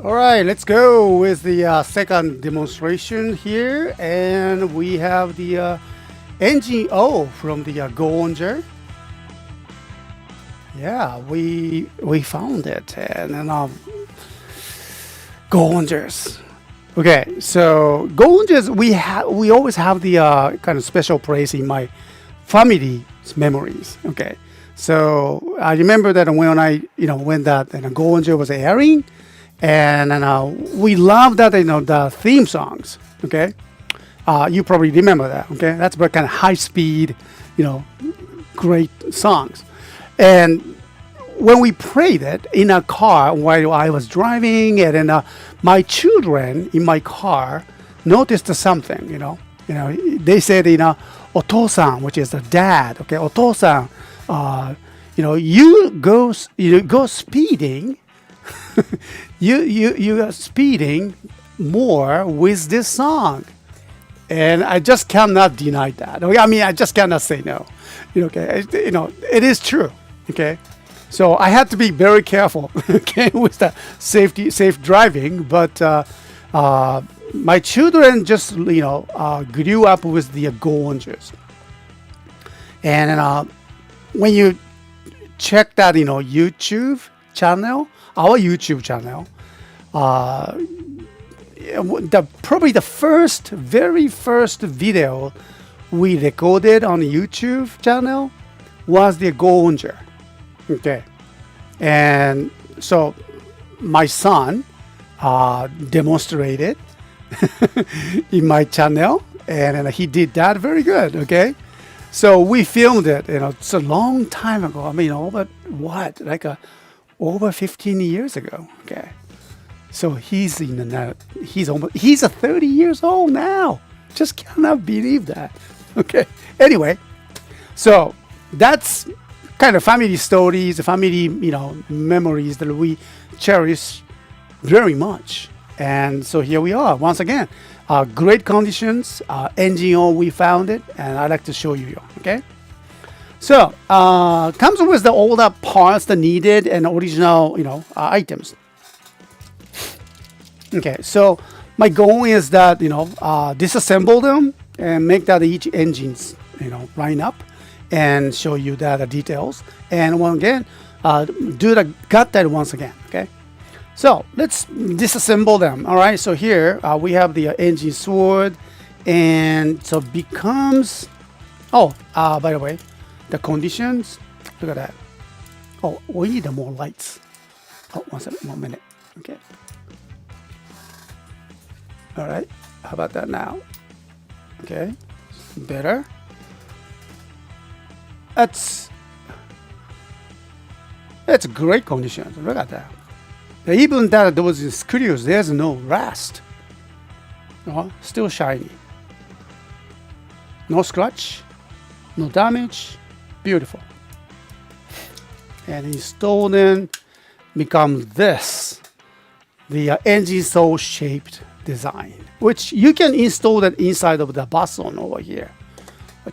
All right, let's go with the second demonstration here, and we have the NGO from the Gonger. Yeah, we found it, and then Gongers. Okay, so Gongers we always have the kind of special place in my family's memories. Okay, so I remember that when when that Gonger was airing. And we love that, the theme songs. Okay, you probably remember that. Okay, that's what kind of high speed, great songs. And when we played it in a car while I was driving, and then my children in my car noticed something. They said, "Otosan," which is the dad. Okay, "Otosan, you go speeding." you are speeding more with this song, and I just cannot deny that. Okay? I mean, I just cannot say no. Okay, it is true. Okay, so I had to be very careful. Okay, with the safe driving. But my children just grew up with the Gongers, and when you check that YouTube channel. Our YouTube channel, probably the very first video we recorded on the YouTube channel was the Gonger. Okay, and so my son demonstrated in my channel, and he did that very good. Okay, so we filmed it. It's a long time ago. I mean, over 15 years ago. Okay, so he's he's 30 years old now. Just cannot believe that. Okay, anyway, so that's kind of family stories, family memories that we cherish very much. And so here we are once again, great conditions, NGO. We found it, and I'd like to show you. Okay. So, comes with all the parts that needed and original, items. Okay, so my goal is that, disassemble them and make that each engines, line up and show you the details. And once again, cut that once again, okay? So, let's disassemble them, all right? So here, we have the engine sword, and so becomes, by the way, the conditions, look at that. Oh, we need more lights. Oh, 1 minute. Okay. All right. How about that now? Okay. Better. That's great conditions. Look at that. Even that those screws, there's no rust. Still shiny. No scratch. No damage. Beautiful. And installed in becomes this, the engine soul shaped design, which you can install that inside of the basson over here. I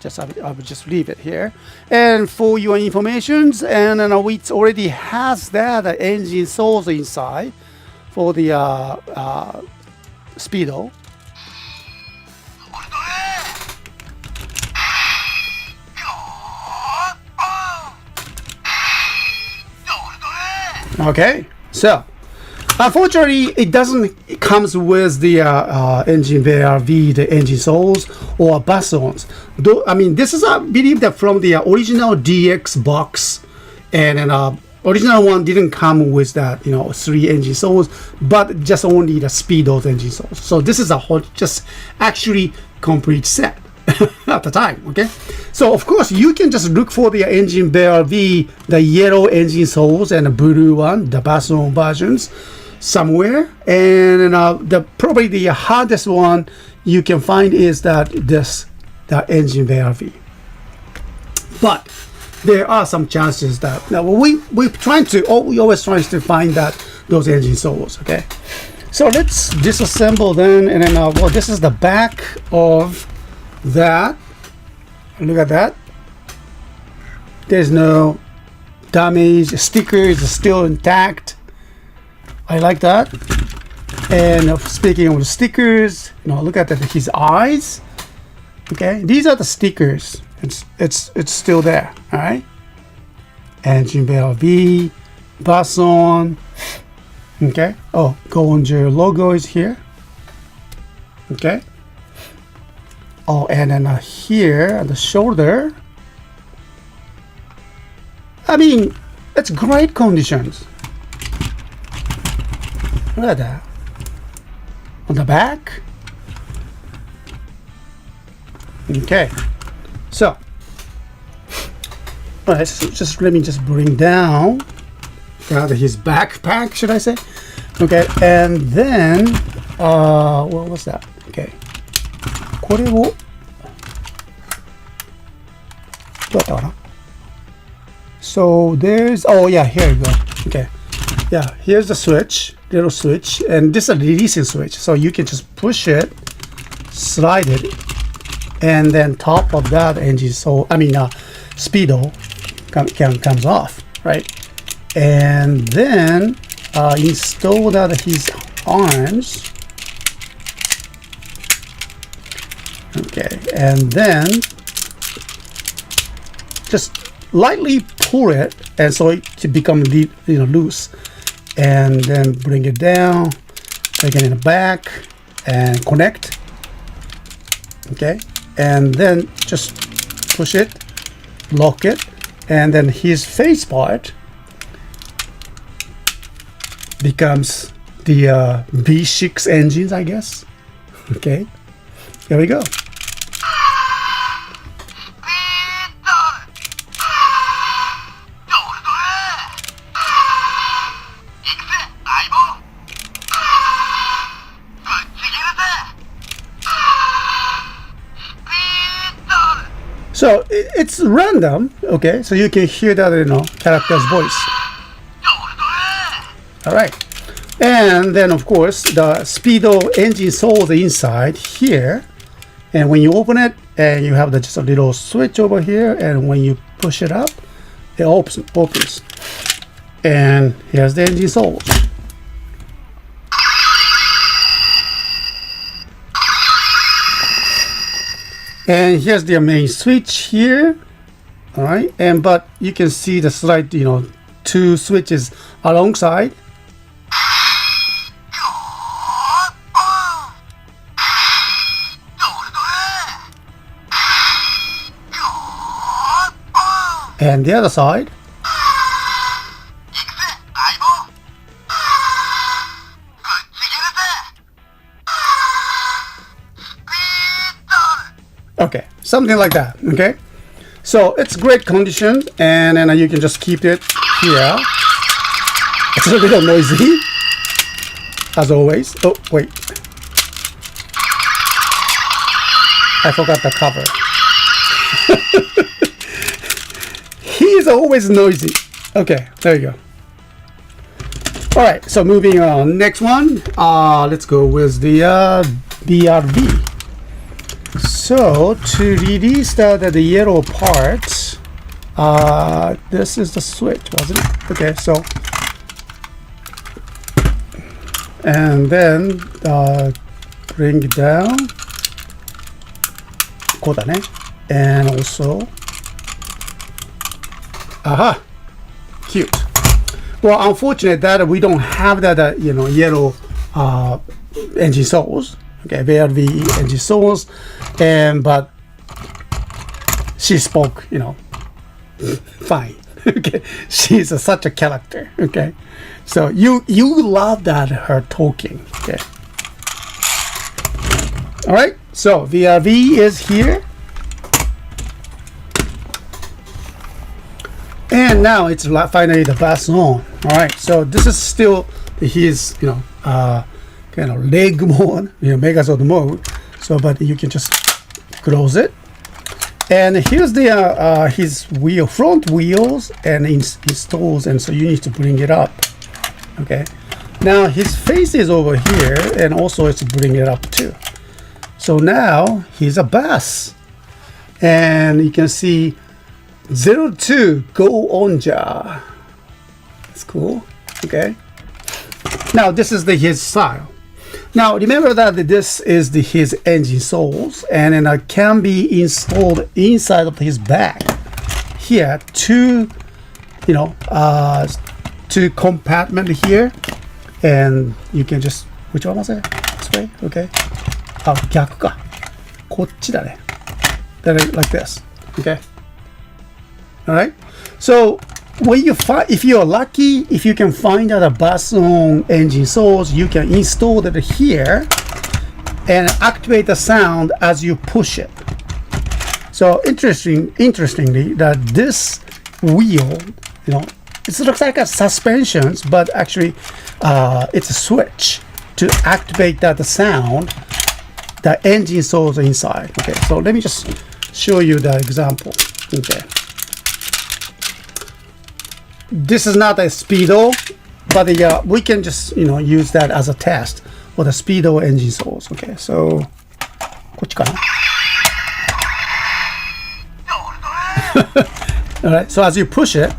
will just leave it here. And for your informations, and it already has that engine souls inside for the Speedo. Okay, so unfortunately, it comes with the engine VRV, the engine souls or bassons. Though, I mean, this is I believe that from the original DX box, and original one didn't come with that 3 engine souls, but just only the Speedo's engine souls. So this is a whole just actually complete set. At the time, okay? So of course you can just look for the engine VRV, the yellow engine souls and the blue one, the basson versions somewhere, and probably the hardest one you can find is the engine VRV. But there are some chances that now we always trying to find those engine souls, okay? So let's disassemble them, and then this is the back of that. Look at that. There's no damage. The sticker is still intact. I like that. And speaking of the stickers, look at his eyes. Okay, these are the stickers. It's still there. All right. And Gunbir-Oh V, Basson. Okay. Oh, Gonja logo is here. Okay. Oh, and then here at the shoulder. I mean, it's great conditions. Look at that. On the back. Okay. So, all right. So let me bring down his backpack, should I say? Okay, and then what was that? Okay. これをどうやったかな? So there's, oh yeah, here you go. Okay, yeah, here's the switch, little switch, and this is a releasing switch, so you can just push it, slide it, and then top of that engine, so speedo comes off, right? And then install that his arms. Okay, and then just lightly pull it, and so it to become loose, and then bring it down, take it in the back, and connect. Okay, and then just push it, lock it, and then his face part becomes the V6 engines, I guess. Okay, here we go. So it's random, okay? So you can hear that, character's voice. All right, and then of course the speedo engine sold inside here, and when you open it, and you have just a little switch over here, and when you push it up, it opens, and here's the engine sold. And here's the main switch here. All right, but you can see the slight, two switches alongside. And the other side. Okay, something like that. Okay, so it's great condition, and then you can just keep it here. It's a little noisy, as always. Oh wait, I forgot the cover. He's always noisy. Okay, there you go. All right, so moving on. Next one, let's go with the BRV. So to release the yellow parts, this is the switch, wasn't it? Okay, so and then bring it down. こうだね. And also, aha, cute. Well, unfortunate that we don't have that yellow engine soles. Okay, BRV engine soles, but she spoke, fine. Okay, she's such a character. Okay, so you love that her talking. Okay, all right. So BRV is here, and now it's finally the Basson. All right, so this is still his kind of leg mode, Megazord mode. So, but you can just close it, and here's the his front wheels and installs, and so you need to bring it up. Okay, now his face is over here, and also it's bring it up too. So now he's a bass, and you can see 02 Go Onja. It's cool. Okay, now this is his style. Now remember that this is his engine soles, and then it can be installed inside of his bag. Here, two compartment here, and you can just, which one was it? This way, okay. あ、逆か。こっちだね。Like this, okay. All right. So when you find, if you're lucky, if you can find out a bus-on engine source, you can install it here and activate the sound as you push it. So interestingly, that this wheel, it looks like a suspensions, but actually, it's a switch to activate that sound. The engine source inside. Okay, so let me just show you the example. Okay. This is not a speedo, but we can just use that as a test for the speedo engine source. Okay, so こっちかな? All right, so as you push it,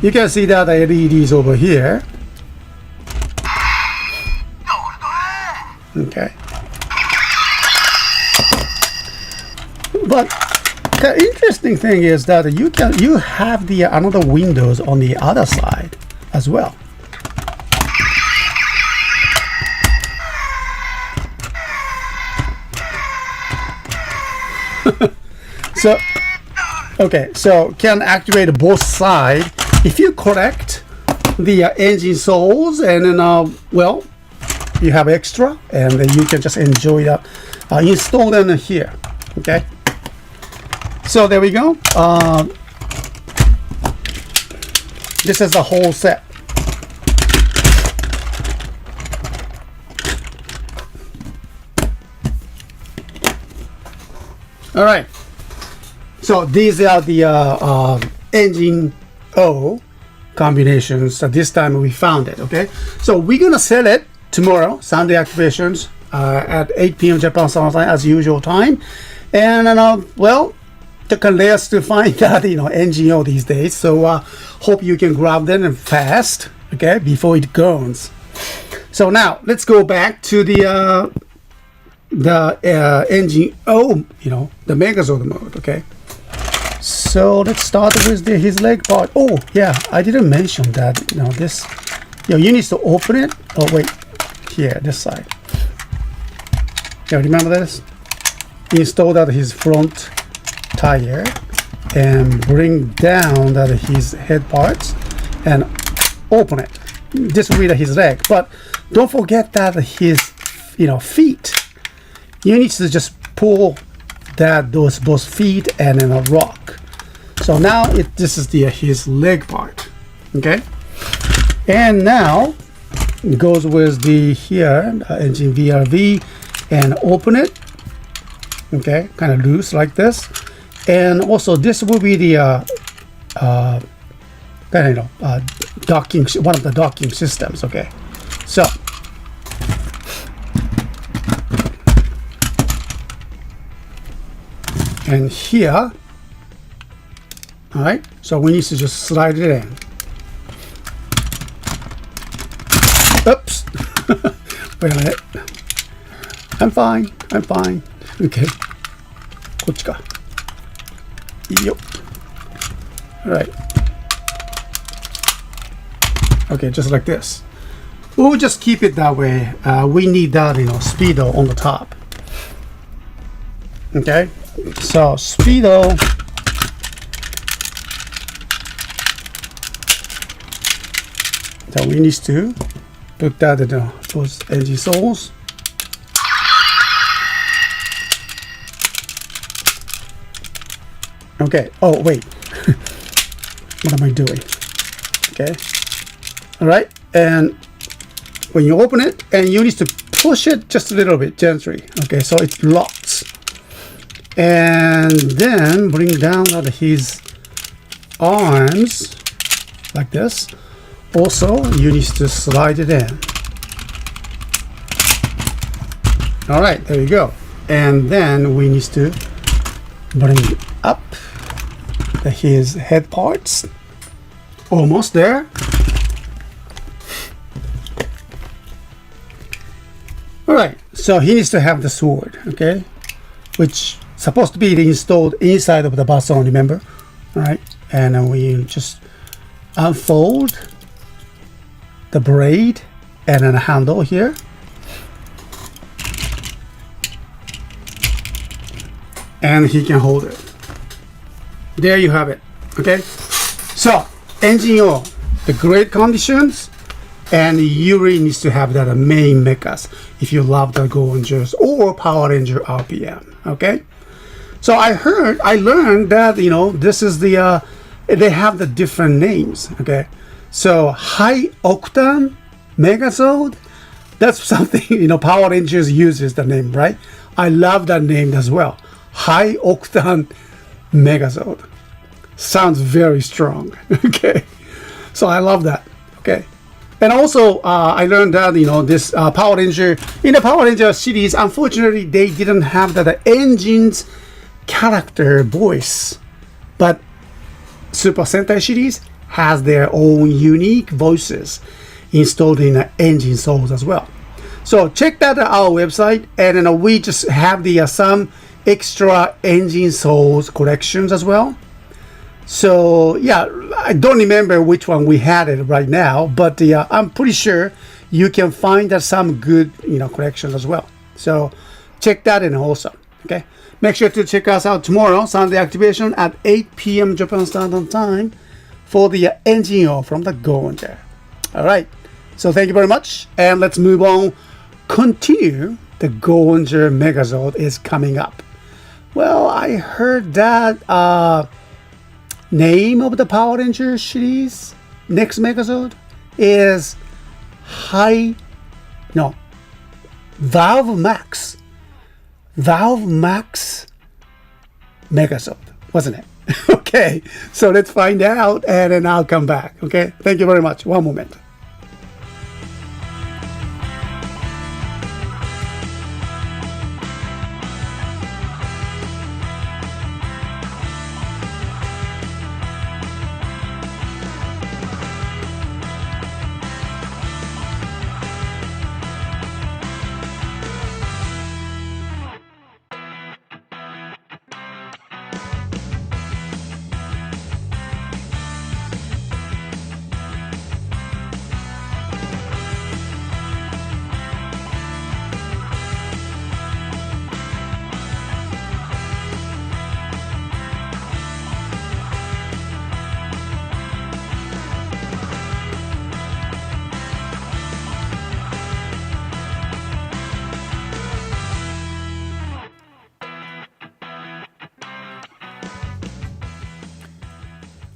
you can see that the LEDs over here. Okay. But the interesting thing is that you have the another windows on the other side as well. So okay, so can activate both sides if you correct the engine soles, and then well, you have extra, and then you can just enjoy that. Install them here. Okay. So there we go. This is the whole set. All right. So these are the engine O combinations. So this time we found it. Okay. So we're gonna sell it tomorrow, Sunday activations, at 8 p.m. Japan Summer Time as usual time. And well, the conveyors to find that NGO these days. So hope you can grab them fast, okay, before it goes. So now let's go back to the engine O, the Megazord mode, okay. So let's start with his leg part. Oh yeah, I didn't mention that. This, you need to open it. Oh wait. Here, this side. Yeah, remember this? Install that his front tire and bring down that his head parts and open it. This will be his leg, but don't forget that his feet. You need to just pull those both feet and then a rock. So now this is his leg part. Okay, and now it goes with the engine VRV, and open it. Okay, kind of loose like this, and also this will be the docking, one of the docking systems. Okay, so and here, all right. So we need to just slide it in. Oops. Wait a minute. I'm fine. Okay. こっちか。いいよ。Alright. Okay, just like this. We'll just keep it that way. We need that, speedo on the top. Okay. So speedo. So we need to put that in those engine soles. Okay. Oh wait. What am I doing? Okay. All right. And when you open it, and you need to push it just a little bit gently. Okay. So it locks. And then bring down his arms like this. Also, you need to slide it in. All right, there you go. And then we need to bring up his head parts. Almost there. So he needs to have the sword, okay, which supposed to be installed inside of the baton, remember? All right, and then we just unfold the blade and then a handle here. And he can hold it. There you have it, okay? So, engine oil, the great conditions, and you really needs to have that main mechas if you love the Go Rangers or Power Ranger RPM, okay? So I learned that, you know, this is the, they have the different names, okay? So high octane Megazord, that's something, you know, Power Rangers uses the name, right? I love that name as well. High octane Megazord. Sounds very strong, okay? So I love that, okay? And also, I learned that, you know, this Power Ranger, in the Power Ranger series, unfortunately, they didn't have the engine's character voice. But Super Sentai series has their own unique voices installed in the engine souls as well. So check that out our website, and then we just have the some extra engine souls collections as well. So yeah, I don't remember which one we had it right now, but I'm pretty sure you can find some good, you know, collections as well. So check that in also. Okay, make sure to check us out tomorrow, Sunday activation at 8 p.m. Japan Standard Time for the engine oil from the Go Ranger. All right, so thank you very much, and let's move on. Continue. The Go Ranger Megazord is coming up. Well, I heard that name of the Power Ranger series next Megazord is Valve Max Megazord, wasn't it? Okay, so let's find out, and then I'll come back. Okay, thank you very much. One moment.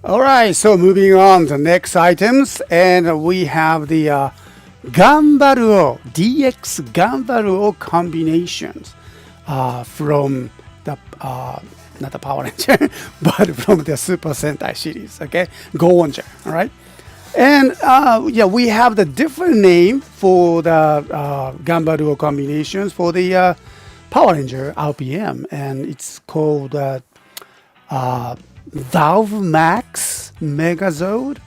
All right, so moving on to next items, and we have the Gunbir-Oh DX Gunbir-Oh combinations from the not the Power Ranger, but from the Super Sentai series. Okay, Go Ranger. All right, and yeah, we have the different name for the Gunbir-Oh combinations for the Power Ranger RPM, and it's called Valve Max Megazord.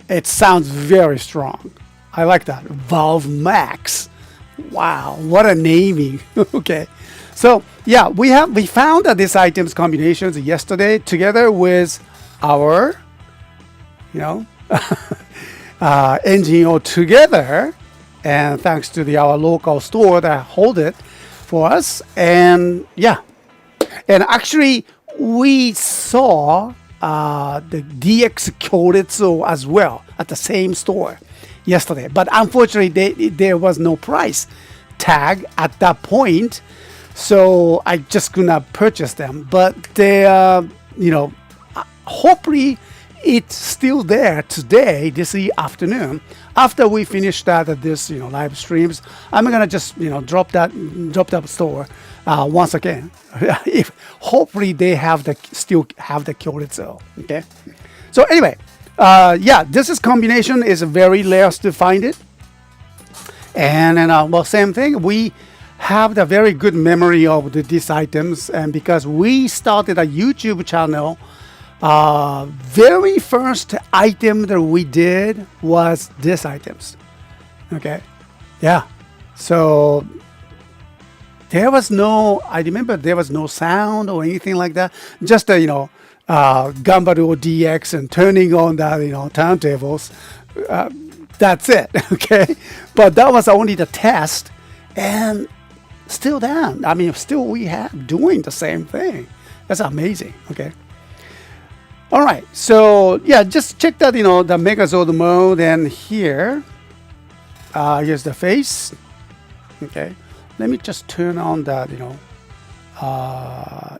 It sounds very strong. I like that. Valve Max. Wow, what a naming. Okay. So yeah, we found these items combinations yesterday together with our, you know, engine all together, and thanks to our local store that hold it for us. And yeah, and actually we saw the DX Kyoretsu as well at the same store yesterday, but unfortunately there was no price tag at that point, so I just could not purchase them. But they, you know, hopefully it's still there today, this afternoon. After we finish this, you know, live streams, I'm gonna just, you know, drop that store once again. If hopefully they still have the Kyoretsu. Okay. So anyway, yeah, this combination is very rare to find it, and well, same thing. We have the very good memory of these items, and because we started a YouTube channel, very first item that we did was these items. Okay, yeah. So there was no, I remember there was no sound or anything like that. Just, Gunbir-Oh DX and turning on the, turntables. That's it, okay? But that was only the test. And still then, I mean, still we have doing the same thing. That's amazing, okay? All right, so yeah, just check that, the Megazord mode, and here's the face. Okay, let me just turn on that,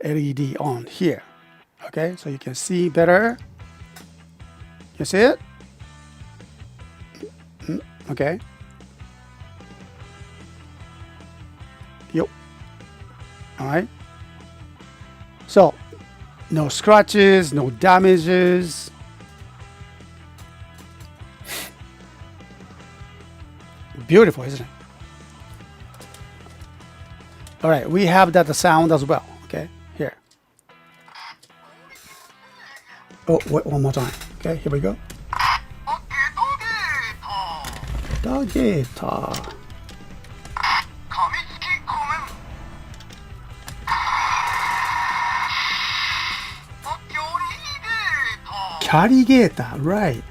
LED on here. Okay, so you can see better. You see it? Okay. Yep. All right. So, no scratches, no damages. Beautiful, isn't it? All right, we have that sound as well. Okay, here. Oh, wait, one more time. Okay, here we go. Dogeta. Carrigator, right.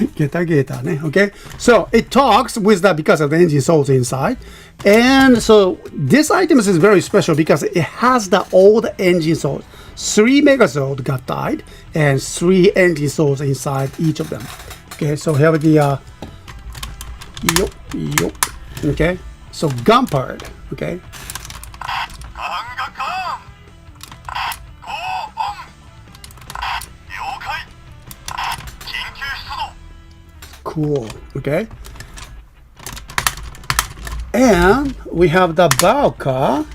Geta, okay? So it talks with that because of the engine souls inside. And so this item is very special because it has the old engine souls. 3 Megazord got died and 3 engine souls inside each of them. Okay, so here the okay, so Gunbir, okay. Cool, okay. And we have the Baoka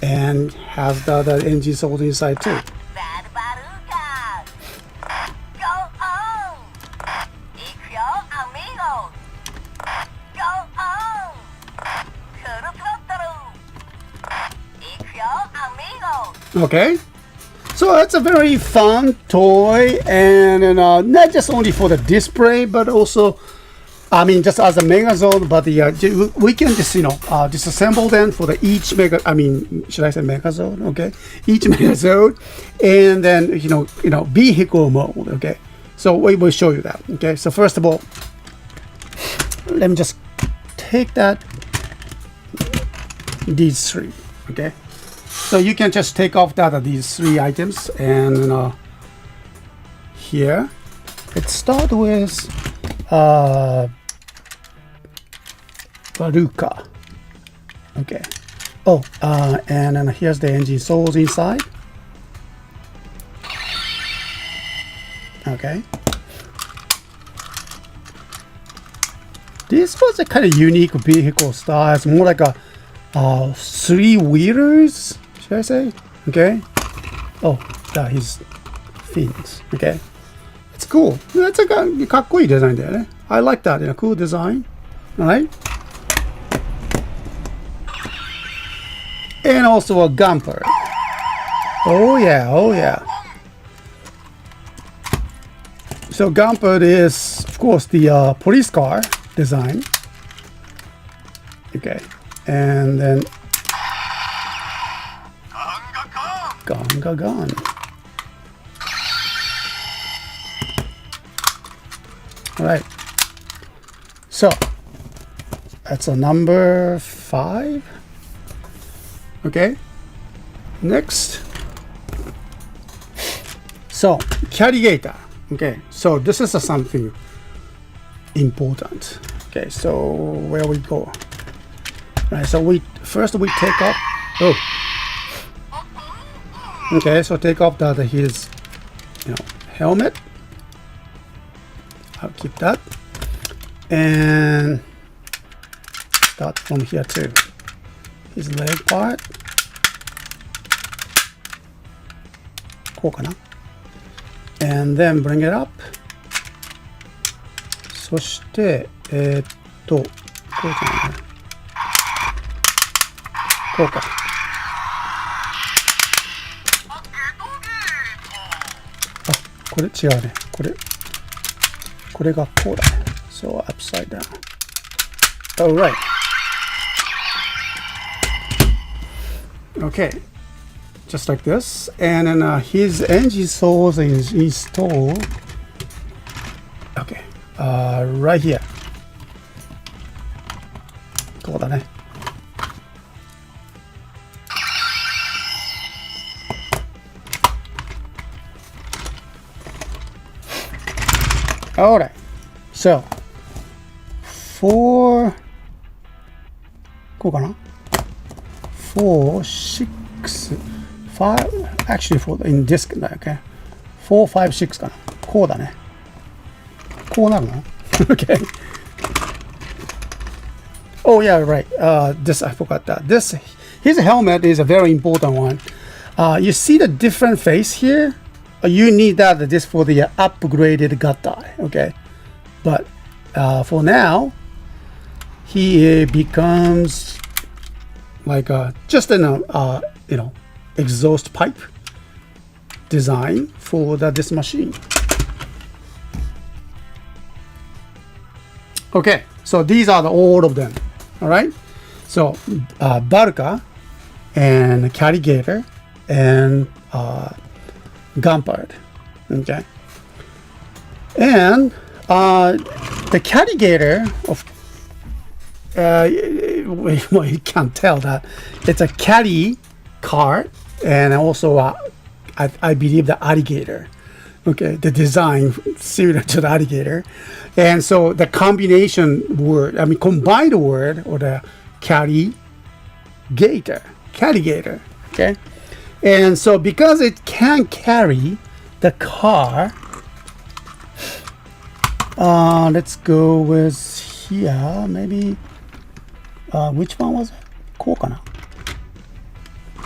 and has the engine sold inside too. Okay, so it's a very fun toy, and not just only for the display, but also, I mean, just as a Megazord. But we can just disassemble them for the each Mega. I mean, should I say Megazord? Okay, each Megazord, and then vehicle mode. Okay, so we will show you that. Okay, so first of all, let me just take these 3. Okay. So you can just take off these 3 items, and here it starts with Baruka. Okay. Oh, and then here's the engine souls inside. Okay. This was a kind of unique vehicle style. It's more like a 3-wheelers. Should I say? Okay. Oh, his fins. Okay. It's cool. That's a かっこいいデザインだよね. I like that. Cool design. Alright. And also a Gunbir. Oh yeah, oh yeah. So Gunbir is, of course, the police car design. Okay. And then Gun. All right. So that's a number 5. Okay. Next. So Carrigator. Okay. So this is something important. Okay. So where we go? All right. So we take off. Oh. Okay, so take off his helmet. I'll keep that. And start from here too. His leg part. こうかな? And then bring it up. そしてこうじゃない。こうか。これ違うね。これがこうだね。So upside down. Alright. Okay. Just like this. And then his engine source is installed. Okay. Right here. こうだね。Alright, so for こうかな 4, 6, 5 actually for in this okay 4, 5, 6かなこうだねこうなるの Okay. Oh yeah, right. This I forgot that. His helmet is a very important one. You see the different face here? You need this for the upgraded Gatai, okay? But for now, he becomes like just an exhaust pipe design for this machine. Okay, so these are all of them. All right. So Barca and Carrigator and Gunbir-Oh. Okay. And the Carrigator of well, you can't tell that it's a caddy car, and also I believe the alligator. Okay, the design similar to the alligator, and so the combination word, combined word, or the caddy gator. Okay, and so because it can carry the car, let's go with here. Maybe which one was it? こうかな?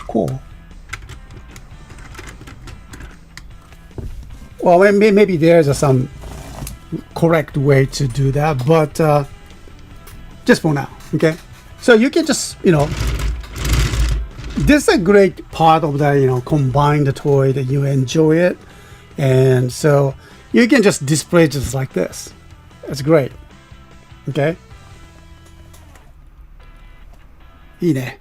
こう. Well, maybe there's some correct way to do that, but just for now, okay? So you can just, this is a great part of the, combine the toy that you enjoy it. And so you can just display just like this. That's great, okay? いいね.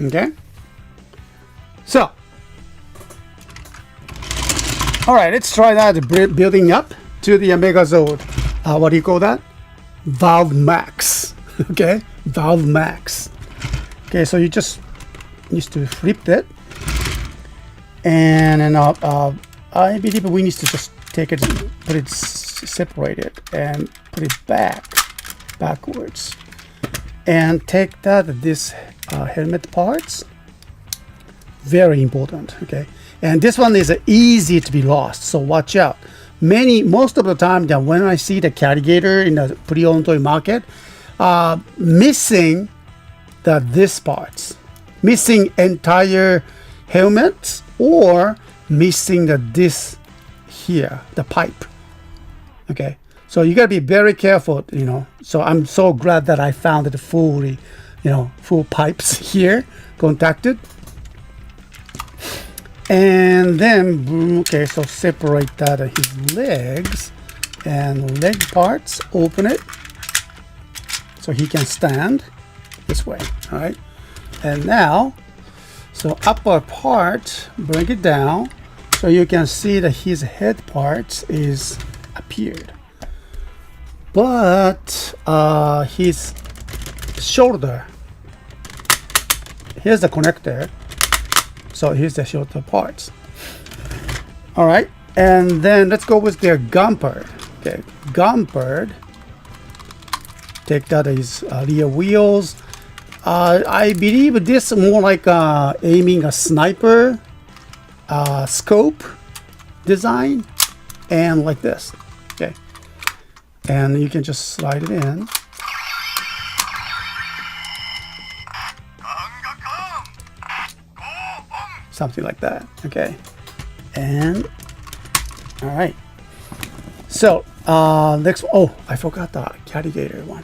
Okay? So, all right, let's try that building up to the Megazord. What do you call that? Valve Max. Okay, Valve Max. Okay, so you just need to flip it, and then I believe we need to just take it, put it separated, and put it backwards, and take this helmet parts. Very important, okay? And this one is easy to be lost, so watch out. Most of the time that when I see the Carrigator in the pre-owned toy market, missing this parts, missing entire helmets, or missing this here, the pipe. Okay, so you gotta be very careful, So I'm so glad that I found it fully, full pipes here, contacted. And then, okay, so separate his legs and leg parts, open it so he can stand this way, all right? And now, so upper part, bring it down so you can see that his head parts is appeared. But his shoulder, here's the connector. So here's the shoulder parts. All right, and then let's go with their Gunbir-Oh. Okay, Gunbir-Oh. Take his rear wheels. I believe this is more like aiming a sniper scope design, and like this. Okay, and you can just slide it in. Something like that, okay? And all right, so next, oh, I forgot the Carrigator one.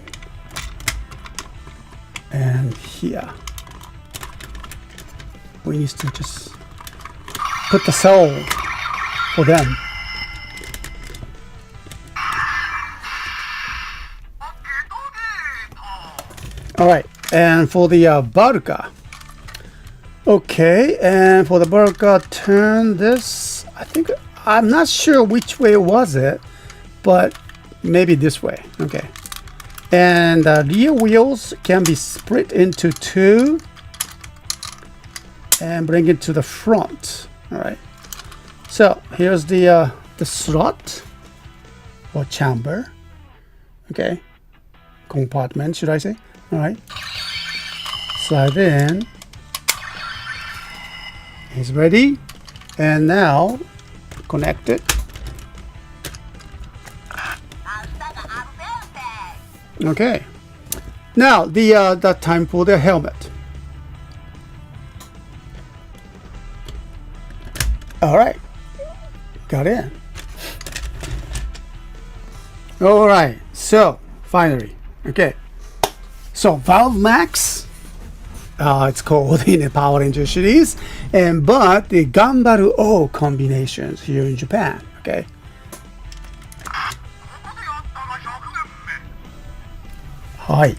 And here, we need to just put the cell for them. All right, and for the Barca. Okay, and for the Barca, turn this. I think I'm not sure which way was it, but maybe this way. Okay, and the rear wheels can be split into two and bring it to the front. All right, so here's the slot or chamber. Okay, compartment, should I say? All right, slide in. It's ready, and now connect it. Okay, now the time for the helmet. All right, got in. All right, so finally, okay. So Valve Max, it's called in the Power Ranger series, but the Gunbir-Oh combinations here in Japan. Okay. Hi.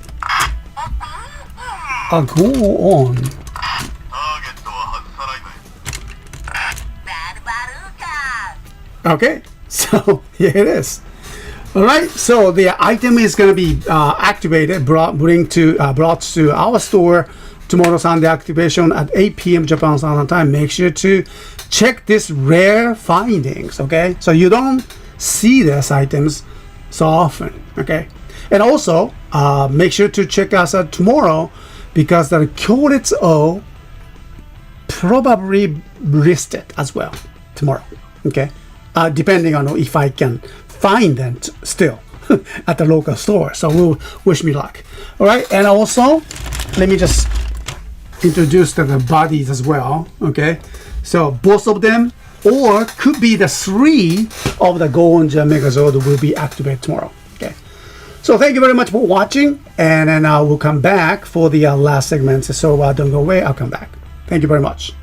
Go on. Okay, so here it is. All right, so the item is going to be activated, brought to our store tomorrow Sunday activation at 8 p.m. Japan Standard Time. Make sure to check this rare findings, okay? So you don't see these items so often, okay? And also, make sure to check us out tomorrow because the Kyoritsu probably listed as well tomorrow, okay? Depending on if I can find them still at the local store. So we'll wish me luck. All right, and also let me just introduce the bodies as well. Okay, so both of them, or could be the three of the Gonja Megazord will be activated tomorrow. Okay, so thank you very much for watching, and then we'll come back for the last segment. So don't go away. I'll come back. Thank you very much.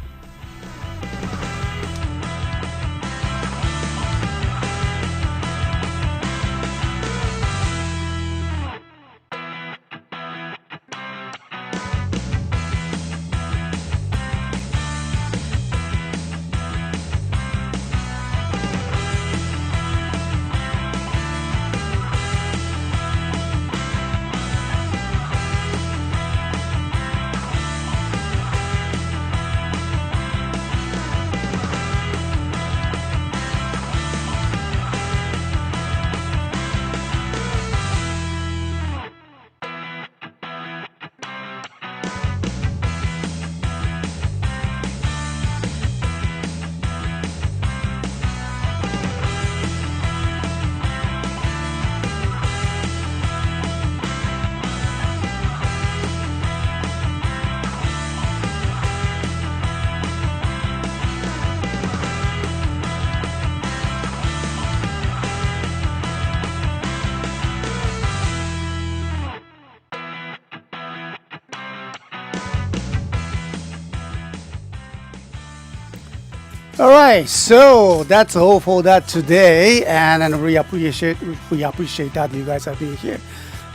All right, so that's all for that today, and we appreciate that you guys have been here,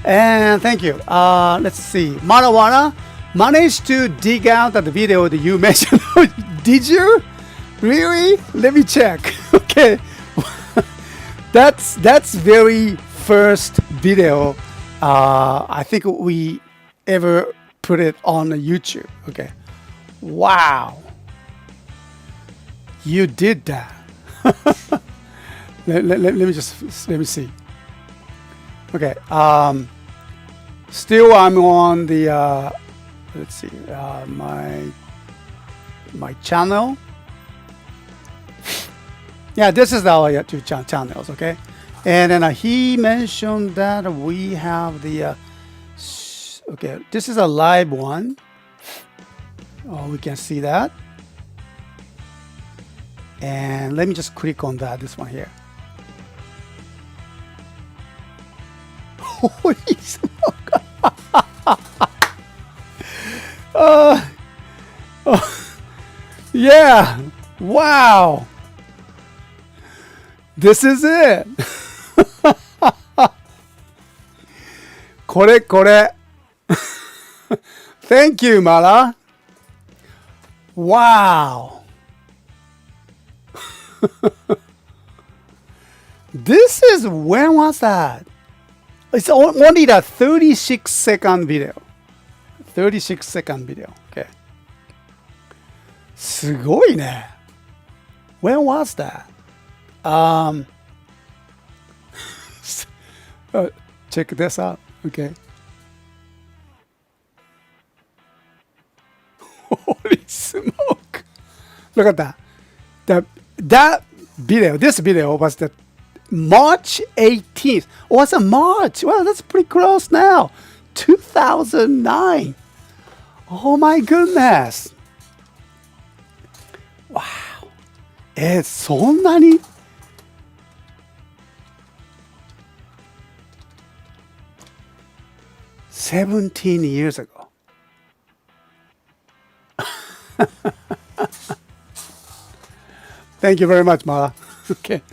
and thank you. Let's see, Marawana managed to dig out the video that you mentioned. Did you really? Let me check. Okay, that's very first video I think we ever put it on YouTube. Okay, wow. You did that. let me see. Okay. Still, I'm on the. Let's see. My channel. Yeah, this is our YouTube channels. Okay, and then he mentioned that we have the. Okay, this is a live one. Oh, we can see that. And let me just click on this one here. Holy smoke. Yeah. Wow. This is it. これこれ。Thank you, Mara. Wow. This is, when was that? It's only the 36-second video. 36-second video. Okay. すごいね。When was that? Check this out. Okay. Holy smoke. Look at that. That video, this video was the March 18th. Oh, was it March? Well, that's pretty close now. 2009. Oh my goodness. Wow. そんなに17 years ago. Thank you very much, Mara. Okay.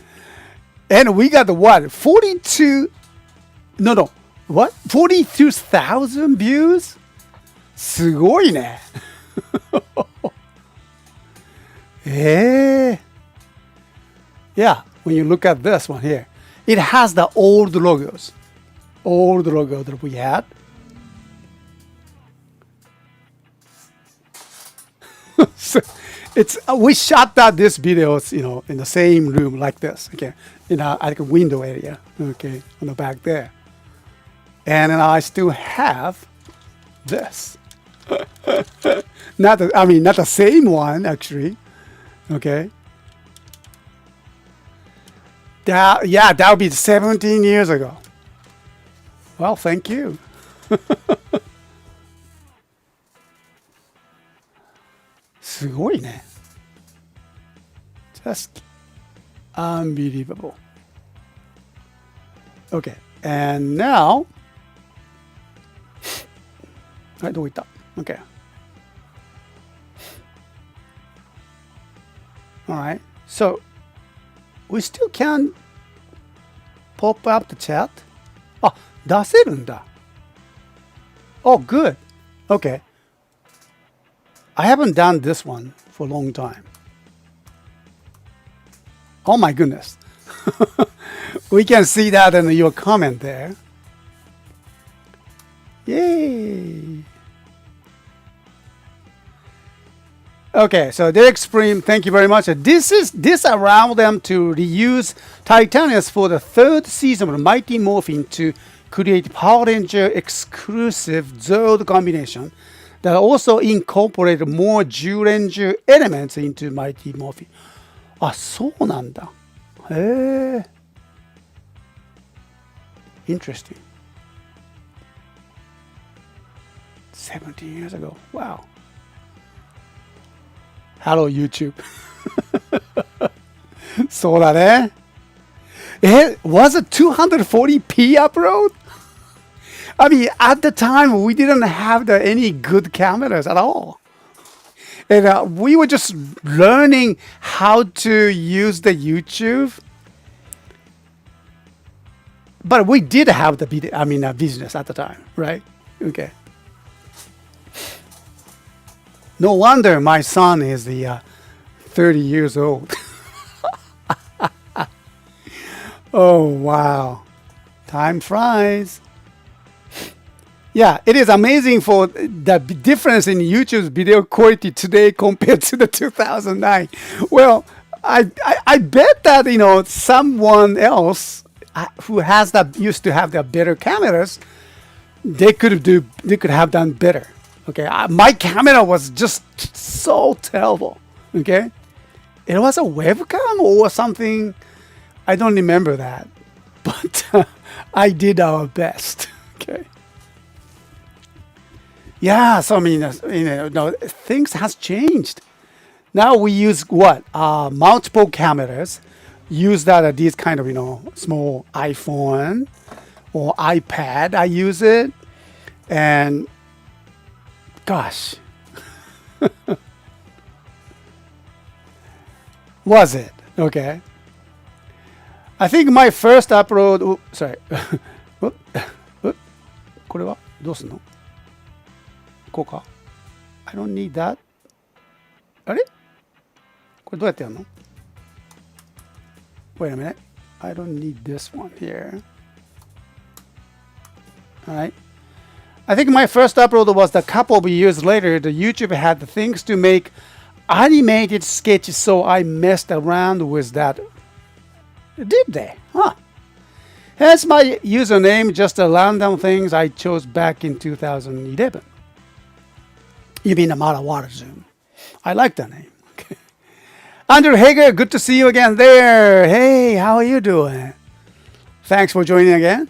And we got what? 42. No. What? 42,000 views? すごいね。Yeah, when you look at this one here, it has the old logos. Old logo that we had. So it's we shot this videos, in the same room like this, okay, in like a window area, okay, on the back there, and then I still have this. Not the same one actually, okay. That would be 17 years ago. Well, thank you. Just unbelievable. Okay, and now, okay. All right, so we still can pop up the chat. 出せるんだ。Oh, good. Okay. I haven't done this one for a long time. Oh my goodness. We can see that in your comment there. Yay. Okay, so Derek Supreme, thank you very much. This allowed them to reuse Titanius for the third season of Mighty Morphin to create Power Ranger exclusive Zord combination that also incorporated more Zyuranger elements into Mighty Morphin. そうなんだ。へえ。Interesting. 17 years ago. Wow. Hello, YouTube. そうだね。Was it 240p upload? I mean, at the time, we didn't have any good cameras at all. And we were just learning how to use the YouTube. But we did have the business at the time, right? Okay. No wonder my son is 30 years old. Oh, wow. Time flies. Yeah, it is amazing for the difference in YouTube's video quality today compared to the 2009. Well, I bet that, someone else who used to have the better cameras, they could have done better. Okay, my camera was just so terrible. Okay, it was a webcam or something. I don't remember that, but I did our best. Okay. Yeah, so things has changed. Now we use what? Multiple cameras. Use these kind of small iPhone or iPad. I use it, and gosh, Was it? Okay. I think my first upload. Oh, sorry. おこれはどうすんのこうか I don't need that. あれこれどうやってやるの Wait a minute. I don't need this one here. Alright. I think my first upload was a couple of years later. The YouTube had the things to make animated sketches, so I messed around with that. Did they? Huh. Hence my username, just a random things I chose back in 2011. You mean the Mara Water Zoom. I like that name. Okay. Andrew Hager, good to see you again there. Hey, how are you doing? Thanks for joining again.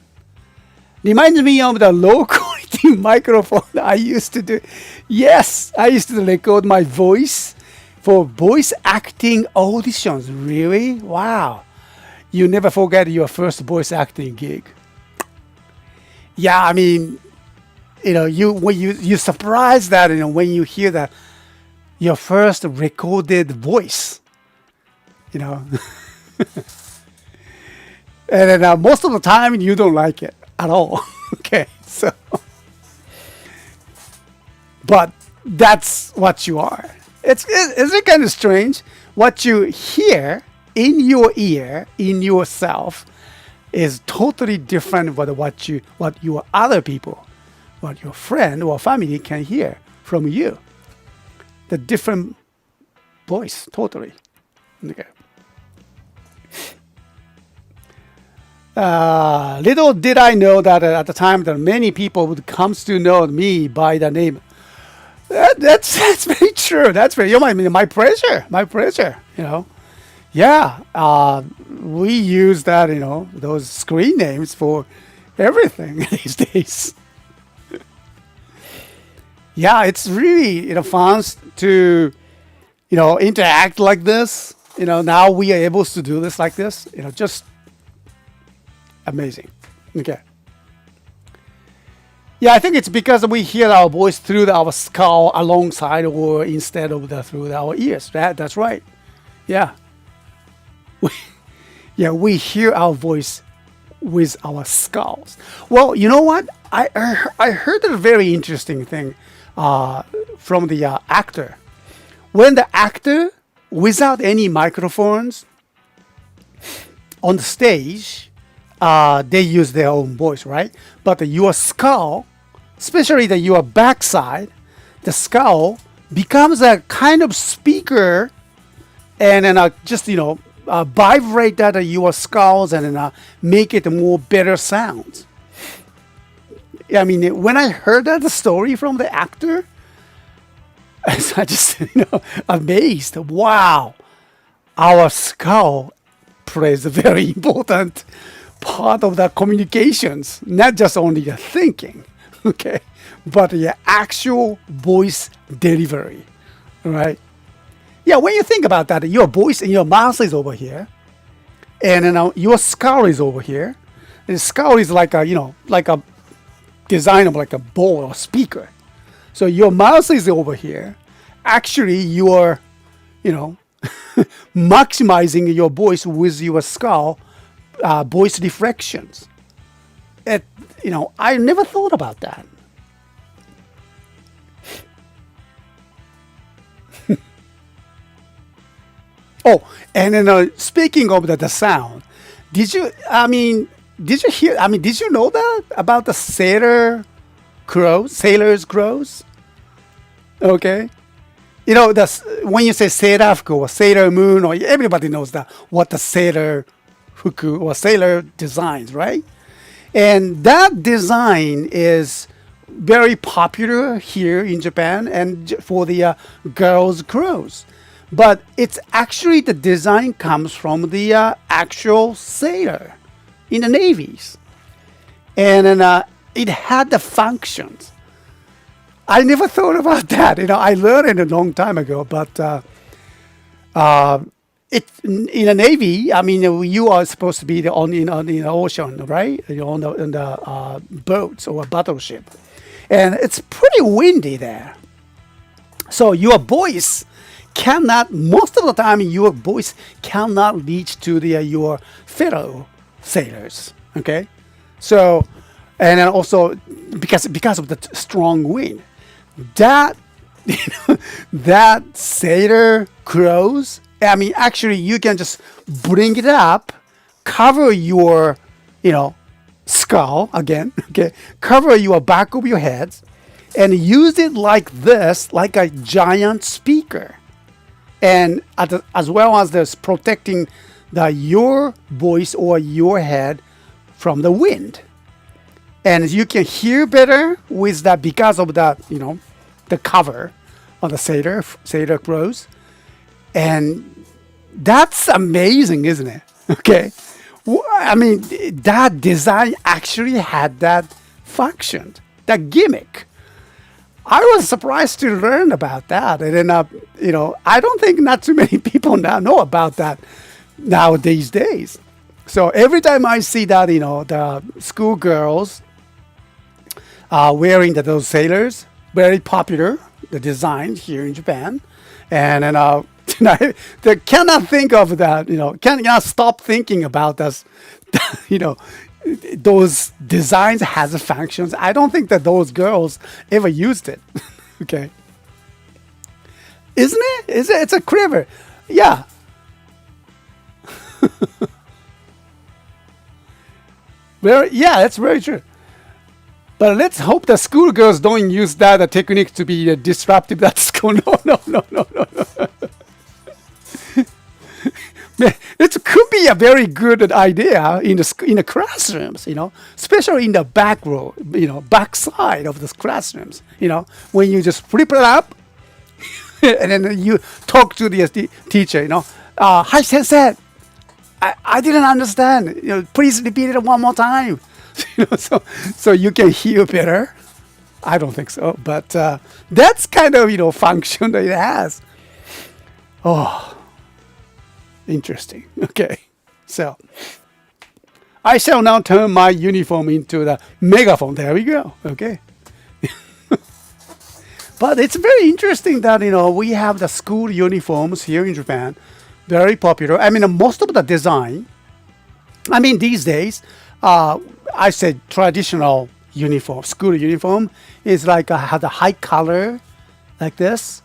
Reminds me of the low quality microphone I used to do. Yes, I used to record my voice for voice acting auditions. Really? Wow. You never forget your first voice acting gig. Yeah, I mean, you're surprised that when you hear that your first recorded voice, and then most of the time you don't like it at all. Okay, so, but that's what you are. Isn't it kind of strange? What you hear in your ear, in yourself, is totally different from what your other people, what your friend or family can hear from you. The different voice, totally. Okay. Little did I know that at the time that many people would come to know me by the name. That's very true. That's very. My pleasure. My pleasure. Yeah. We use that. Those screen names for everything these days. Yeah, it's really fun to interact like this. Now we are able to do this like this. Just amazing. Okay. Yeah, I think it's because we hear our voice through our skull alongside or instead of through our ears. That's right. Yeah. We hear our voice with our skulls. Well, you know what? I heard a very interesting thing from the actor. When the actor, without any microphones on the stage, they use their own voice, right? But your skull, especially your backside, the skull becomes a kind of speaker, and then just vibrate that your skulls and then make it more better sounds. I mean, when I heard that story from the actor, I just amazed. Wow, our skull plays a very important part of the communications, not just only the thinking, okay, but the actual voice delivery, right? Yeah, when you think about that, your voice and your mouth is over here, and then your skull is over here. And the skull is like a design of like a bowl or speaker. So your mouth is over here. Actually, you are, maximizing your voice with your skull. Voice reflections. I never thought about that. Oh, and then speaking of the sound, did you know that about the sailor's crows? Okay. When you say Seirafuku or Sailor Moon, or everybody knows that what the sailor fuku or sailor designs, right? And that design is very popular here in Japan and for the girls' crows. But it's actually the design comes from the actual sailor in the navies. And then it had the functions. I never thought about that. I learned it a long time ago, but it in the Navy, I mean, you are supposed to be in the ocean, right? On the boats or a battleship. And it's pretty windy there. So your voice cannot, most of the time, your voice cannot reach to your fellow sailors. Okay, so and then also because of the strong wind, that that sailor crows. I mean, actually, you can just bring it up, cover your, skull again. Okay, cover your back of your head, and use it like this, like a giant speaker, and as well as this protecting your voice or your head from the wind, and you can hear better with that because of that, the cover on the sailor crows, and that's amazing, isn't it? Okay, I mean, that design actually had that function, that gimmick. I was surprised to learn about that, and then I don't think not too many people now know about that these days. So every time I see that, the schoolgirls wearing those sailors, very popular, the design here in Japan, and then I cannot think of that, cannot stop thinking about this, those designs has functions. I don't think that those girls ever used it. Okay, isn't it? It's a clever, yeah. Yeah, that's very true. But let's hope the schoolgirls don't use that technique to be disruptive at school. No. It could be a very good idea in the classrooms, especially in the back row, back side of the classrooms, when you just flip it up and then you talk to the teacher, hi sensei, I didn't understand. Please repeat it one more time. So you can hear better. I don't think so, but that's kind of function that it has. Oh, interesting. Okay, so I shall now turn my uniform into the megaphone. There we go. Okay. But it's very interesting that we have the school uniforms here in Japan, very popular. I mean, most of the design. I mean, these days, I said traditional uniform, school uniform is like has a high color, like this,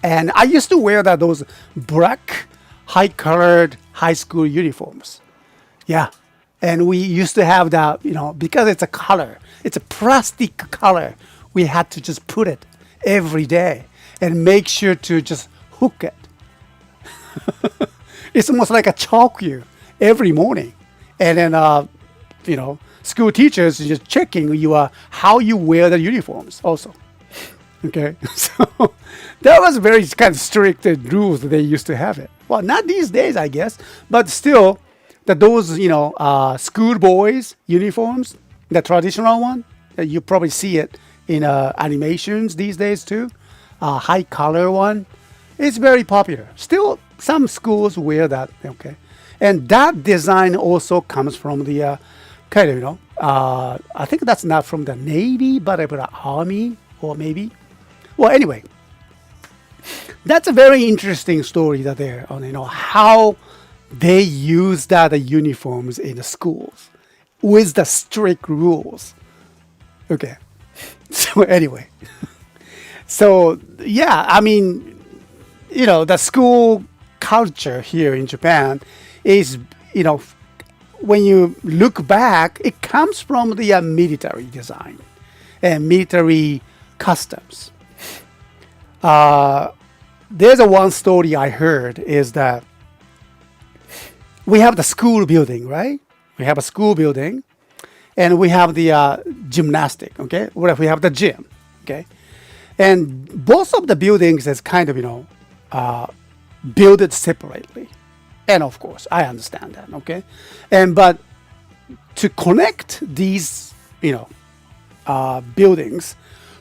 and I used to wear those black, high colored high school uniforms. Yeah, and we used to have that, because it's a color, it's a plastic color. We had to just put it every day and make sure to just hook it. It's almost like a chalk you every morning, and then school teachers just checking how you wear the uniforms also. Okay, so that was very kind of strict rules that they used to have it. Well, not these days, I guess, but still, those school boys uniforms, the traditional one, you probably see it in animations these days too. High color one, it's very popular. Still, some schools wear that. Okay, and that design also comes from the kind of I think that's not from the Navy, but the Army, or maybe. Well, anyway, that's a very interesting story that there on how they use the uniforms in the schools with the strict rules. Okay, so anyway, so yeah, I mean, the school culture here in Japan is, when you look back, it comes from the military design and military customs. There's one story I heard is that we have the school building, right? We have a school building, and we have the gymnastic, okay? We have the gym, okay? And both of the buildings is kind of, built separately. And of course, I understand that, okay? But to connect these, buildings,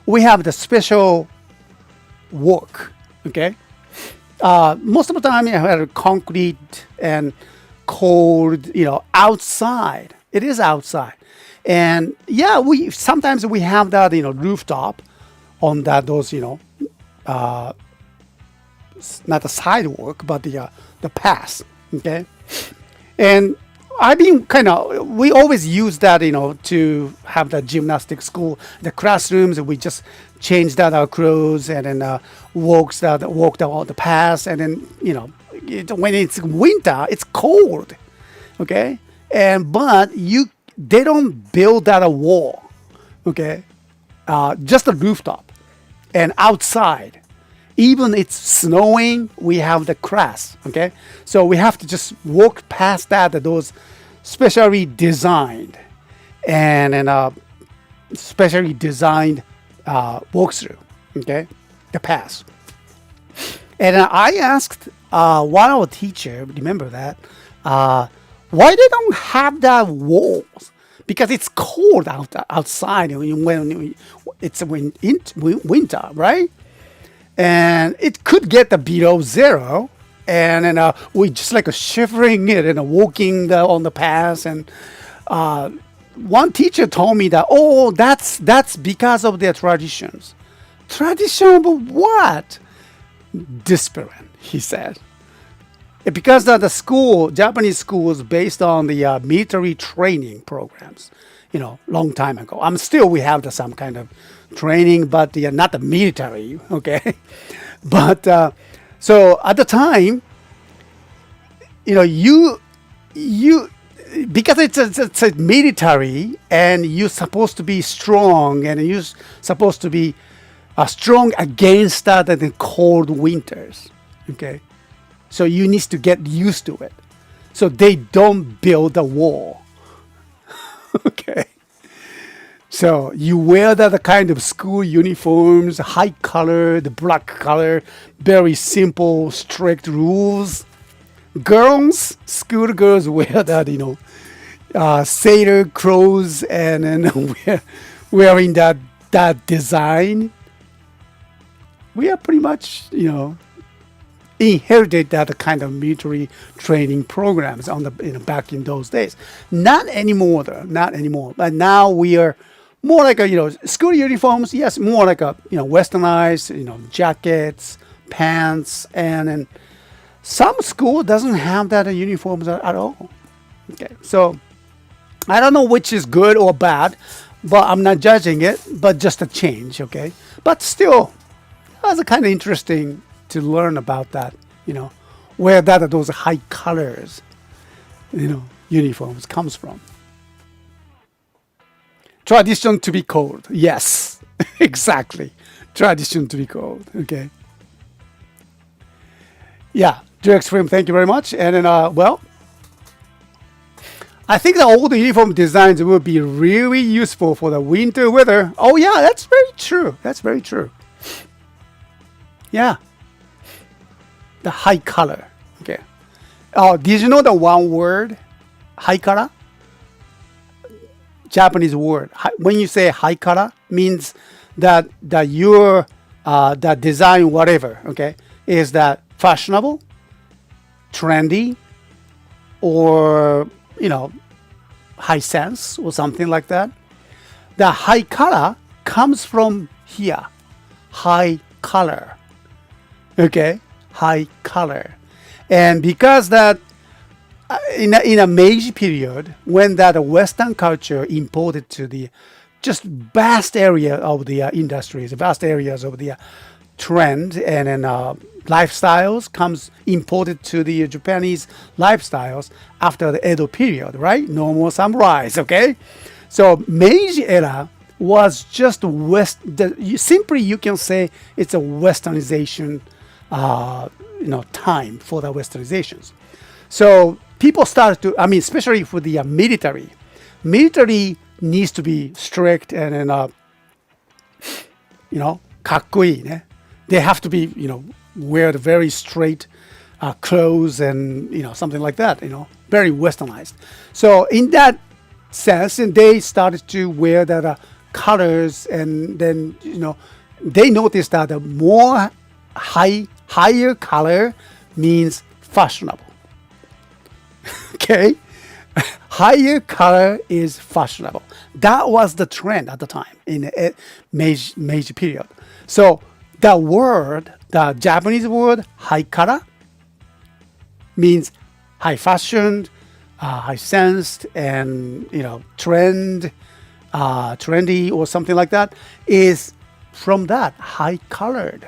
we have the special work, okay? Most of the time, you have concrete and cold, outside. It is outside. And yeah, sometimes we have that, rooftop on those, not the sidewalk, but the path. Okay, and I've been we always use that, to have the gymnastic school, the classrooms. We just change that our clothes and then walk down the path, and then when it's winter, it's cold. Okay, but they don't build that a wall. Okay, just a rooftop, and outside. Even it's snowing, we have the grass, okay? So we have to just walk past those specially designed and specially designed walkthrough, okay? The path. And I asked one of our teacher, remember that, why they don't have that walls? Because it's cold outside when it's winter, right? And it could get below zero, and then we just like shivering it and walking on the path. And one teacher told me that, that's because of their traditions. Tradition of what? Discipline, he said. Because the Japanese schools based on the military training programs, long time ago. We have some kind of training, but not the military, okay? But so at the time, you because it's a military, and you're supposed to be strong, and you're supposed to be strong against the cold winters, okay? So you need to get used to it. So they don't build a wall, okay? So you wear that kind of school uniforms, high color, the black color, very simple, strict rules. School girls wear that, sailor clothes, and then wearing that design. We are pretty much, inherited that kind of military training programs back in those days. Not anymore, though. Not anymore. But now we are more like school uniforms. Yes, more like westernized, jackets, pants, and then some school doesn't have that uniforms at all. Okay, so I don't know which is good or bad, but I'm not judging it. But just a change, okay. But still, that's kind of interesting to learn about that. Where those high colors, uniforms comes from. Tradition to be cold. Yes, exactly. Tradition to be cold. Okay. Yeah, Direct Swim, thank you very much. And then, I think that all the uniform designs will be really useful for the winter weather. Oh, yeah, that's very true. That's very true. Yeah. The high color. Okay. Oh, did you know the one word? High color? Japanese word. When you say high color, means that your that design, whatever, okay, is that fashionable, trendy, or high sense or something like that. The high color comes from here. High color. Okay, high color. And because that in a Meiji period, when that Western culture imported to the just vast area of the industries, vast areas of the trend and then lifestyles comes imported to the Japanese lifestyles after the Edo period, right? No more samurais, okay? So Meiji era was just simply you can say it's a westernization, time for the westernizations. So people started to, especially for the military. Military needs to be strict and then, かっこいいね. They have to be, wear the very straight clothes and, something like that, very westernized. So in that sense, and they started to wear that colors, and then, they noticed that the more higher color means fashionable. Okay? Higher color is fashionable. That was the trend at the time in the Meiji period. So the Japanese word haikara means high fashioned, high sensed, and trendy or something like that, is from that high colored.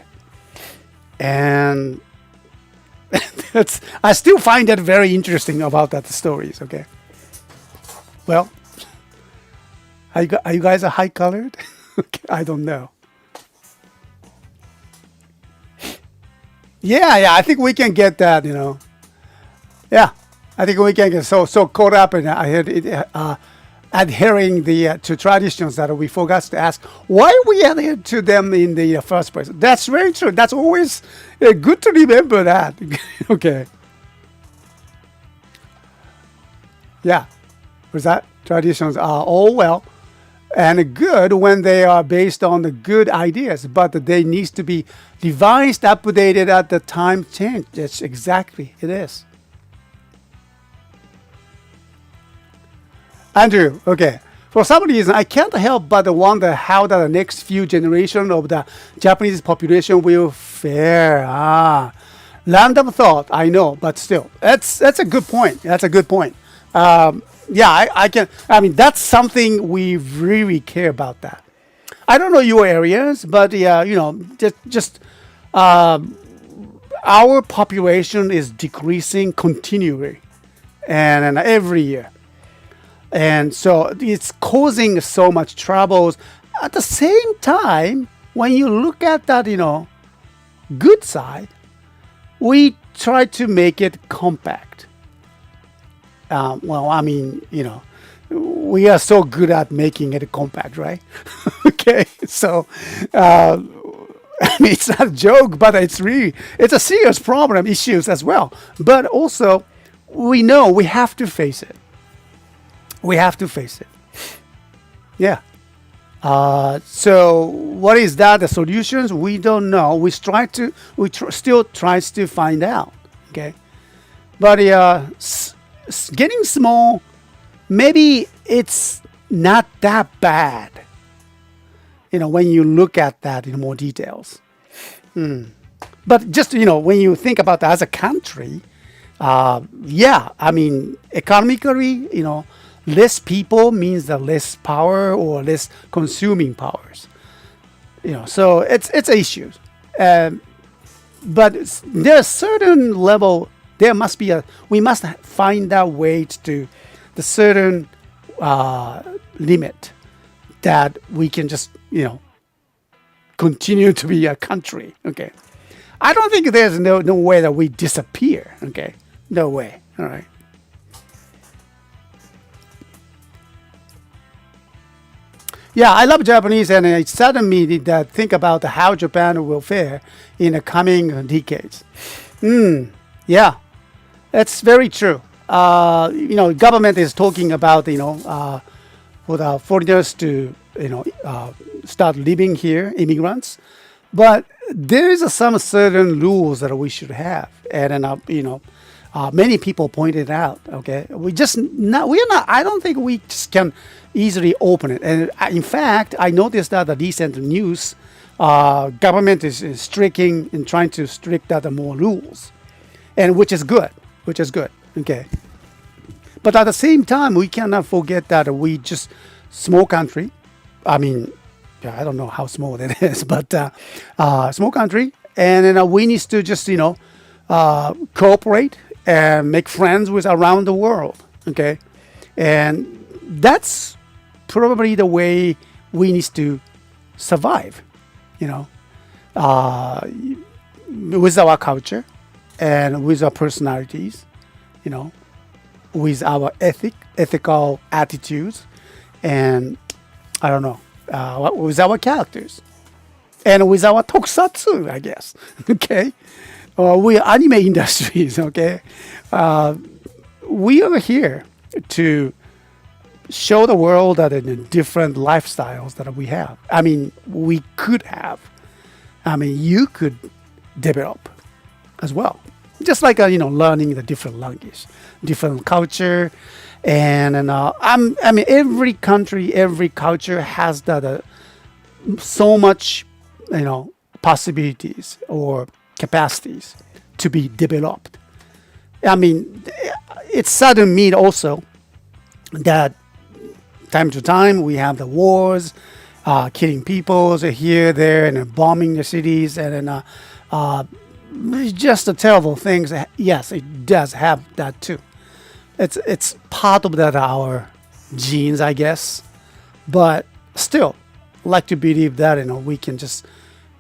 And I still find that very interesting about that stories. Okay, well, are you guys a high colored? Okay, I don't know. Yeah, I think we can get that. Yeah, I think we can get so caught up in adhering to traditions that we forgot to ask why we adhere to them in the first place. That's very true. That's always good to remember that. Okay. Yeah. Was that traditions are all well and good when they are based on the good ideas, but they need to be revised, updated at the time change. That's exactly it is. Andrew, okay. For some reason, I can't help but wonder how the next few generations of the Japanese population will fare. Random thought, I know, but still, that's a good point. That's a good point. Yeah, I can. I mean, that's something we really care about. That I don't know your areas, but yeah, just our population is decreasing continually, and every year. And so it's causing so much troubles. At the same time, when you look at that, good side, we try to make it compact. Well, I mean, we are so good at making it compact, right? Okay, so I mean, it's not a joke, but it's a serious problem, issues as well. But also, we know we have to face it. We have to face it. Yeah. So what is that? The solutions? We don't know. We still tries to find out. Okay. But getting small, maybe it's not that bad. When you look at that in more details. But just, when you think about that as a country, yeah, I mean, economically, less people means the less power or less consuming powers. So it's issues. But there's certain level. There must be we must find that way to the certain limit that we can just continue to be a country. Okay, I don't think there's no way that we disappear. Okay, no way. All right. Yeah, I love Japanese, and it saddened me that think about how Japan will fare in the coming decades. Yeah, that's very true. Government is talking about for the foreigners to start living here, immigrants, but there is some certain rules that we should have, and many people pointed out. Okay, we are not. I don't think we just can easily open it. And in fact, I noticed that the recent news, government is striking and trying to strict out the more rules, and which is good. Okay, but at the same time, we cannot forget that we just small country. I mean, yeah, I don't know how small that is, but small country, and then we need to just cooperate and make friends with around the world. Okay, and that's probably the way we need to survive, with our culture and with our personalities, with our ethical attitudes, and I don't know, with our characters, and with our tokusatsu, I guess. Okay, we are anime industries. Okay, we are here to show the world that in the different lifestyles that we have. I mean, we could have. I mean, you could develop as well. Just like learning the different language, different culture, and I mean, every country, every culture has that so much possibilities or capacities to be developed. I mean, it's sad to me also that time to time we have the wars, killing people here, there, and bombing the cities, and then just the terrible things. Yes, it does have that too. It's part of that our genes, I guess, but still, like to believe that we can just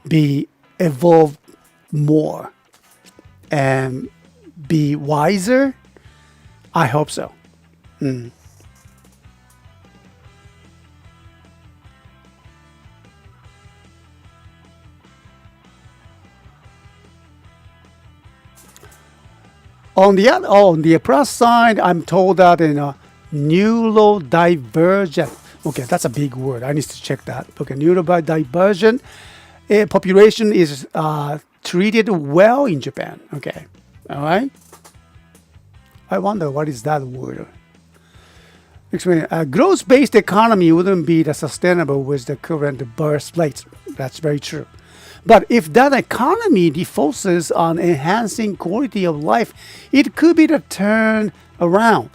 be evolved more and be wiser. I hope so. On the plus side, I'm told that neurodivergent. Okay, that's a big word. I need to check that. Okay, neurodivergent population is treated well in Japan. Okay, all right. I wonder what is that word. Explain. A growth-based economy wouldn't be sustainable with the current birth rates. That's very true. But if that economy focuses on enhancing quality of life, it could be the turn around.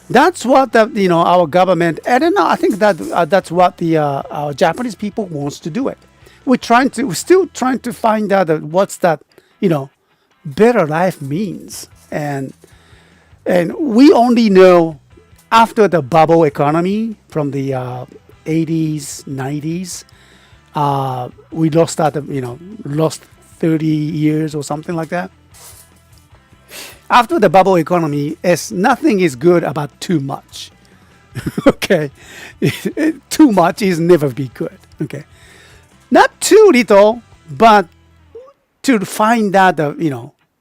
That's what our government, and I think that that's what the our Japanese people wants to do it. We're still trying to find out what's that better life means, and we only know after the bubble economy from the 80s, 90s. We lost that, lost 30 years or something like that. After the bubble economy, nothing is good about too much. Okay, too much is never be good. Okay, not too little, but to find that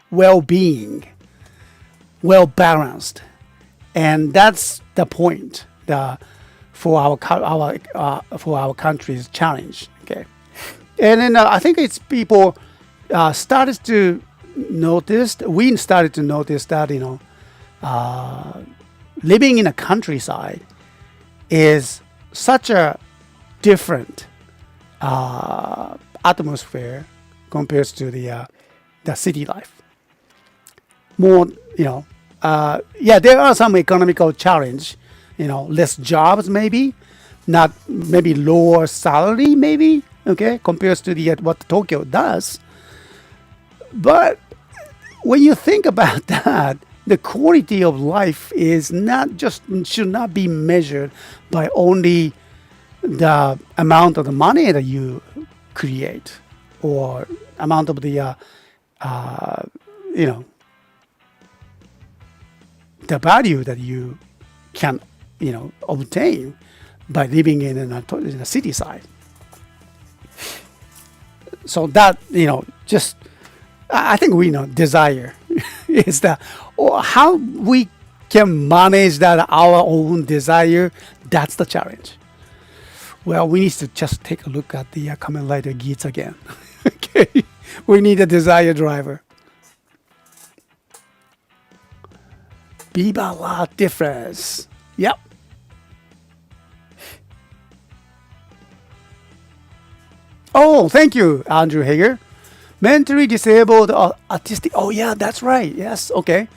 well-being, well balanced, and that's the point. For our country's challenge. Okay, and then I think it's people started to notice. We started to notice that living in a countryside is such a different atmosphere compared to the city life. More, there are some economical challenge. Less jobs maybe, not maybe lower salary maybe, okay, compared to what Tokyo does. But when you think about that, the quality of life should not be measured by only the amount of the money that you create or amount of the the value that you can obtain by living in a city side. So that just I think we know desire is that, or how we can manage that our own desire. That's the challenge. Well, we need to just take a look at the Kamen Rider Geats again. Okay, we need a desire driver. Viva la difference. Yep. Oh, thank you, Andrew Hager. Mentally disabled autistic. Oh, yeah, that's right. Yes, okay.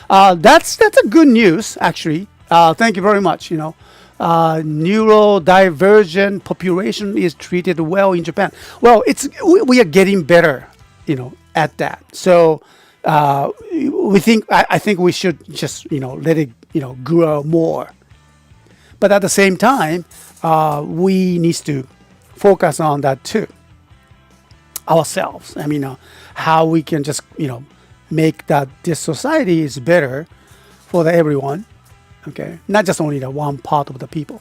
That's a good news, actually. Thank you very much. Neurodivergent population is treated well in Japan. Well, we are getting better, at that. So I think we should just let it grow more. But at the same time, we need to focus on that too ourselves. I mean, how we can just make that this society is better for everyone. Okay, not just only the one part of the people.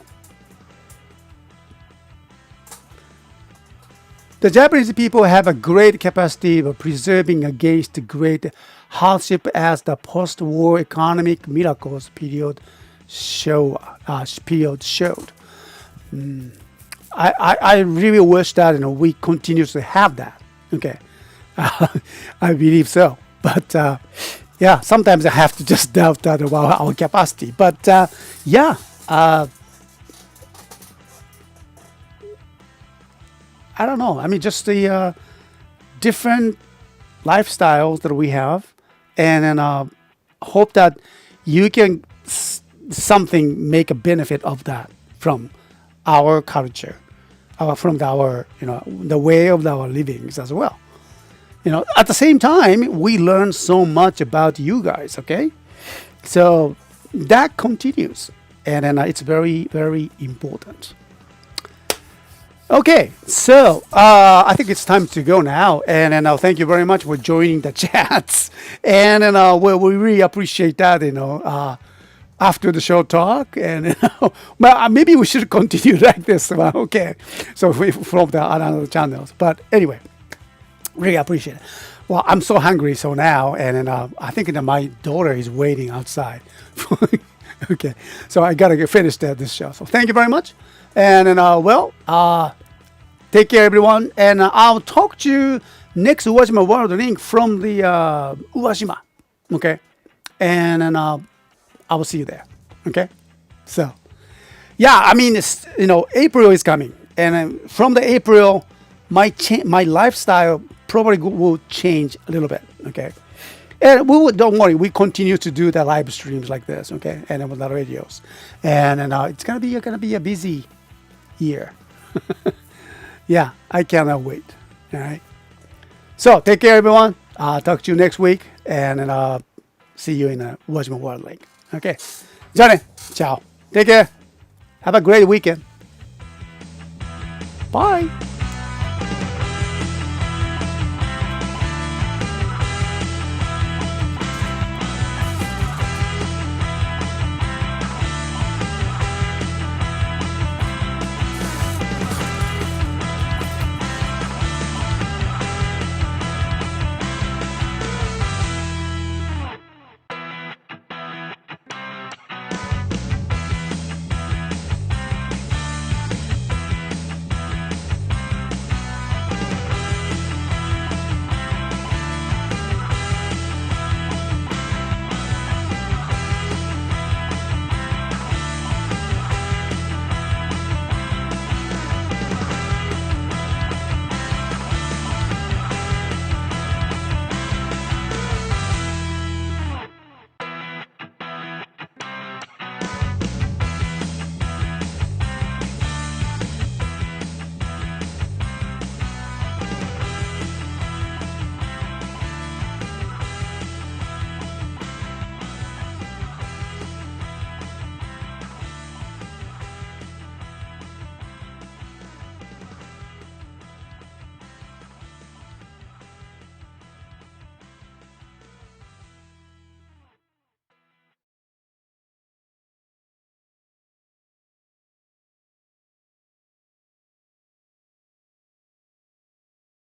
The Japanese people have a great capacity of preserving against great hardship, as the post-war economic miracles period showed. I really wish that we continue to have that. Okay, I believe so. But yeah, sometimes I have to just doubt that about our capacity. But yeah, I don't know. I mean, just the different lifestyles that we have, and then hope that you can something make a benefit of that from our culture, from our the way of our livings as well. At the same time, we learn so much about you guys. Okay, so that continues, and then it's very, very important. Okay, so I think it's time to go now, and thank you very much for joining the chats, and we really appreciate that. After the show talk, and well, maybe we should continue like this. Well, okay, so from the other channels, but anyway, really appreciate it. Well, I'm so hungry, so now, and I think that my daughter is waiting outside. Okay, so I gotta get finished this show. So thank you very much, and take care, everyone, and I'll talk to you next Uwajima World Link from the Uwajima. Okay, and I will see you there. Okay, so yeah, I mean, April is coming, and from the April, my lifestyle probably will change a little bit. Okay. And don't worry, we continue to do the live streams like this, okay, and with the radios, and it's gonna be a busy year. Yeah, I cannot wait. All right. So take care, everyone. I'll talk to you next week, and see you in the Watchman World Link. Okay. じゃあね。Ciao. Take care. Have a great weekend. Bye.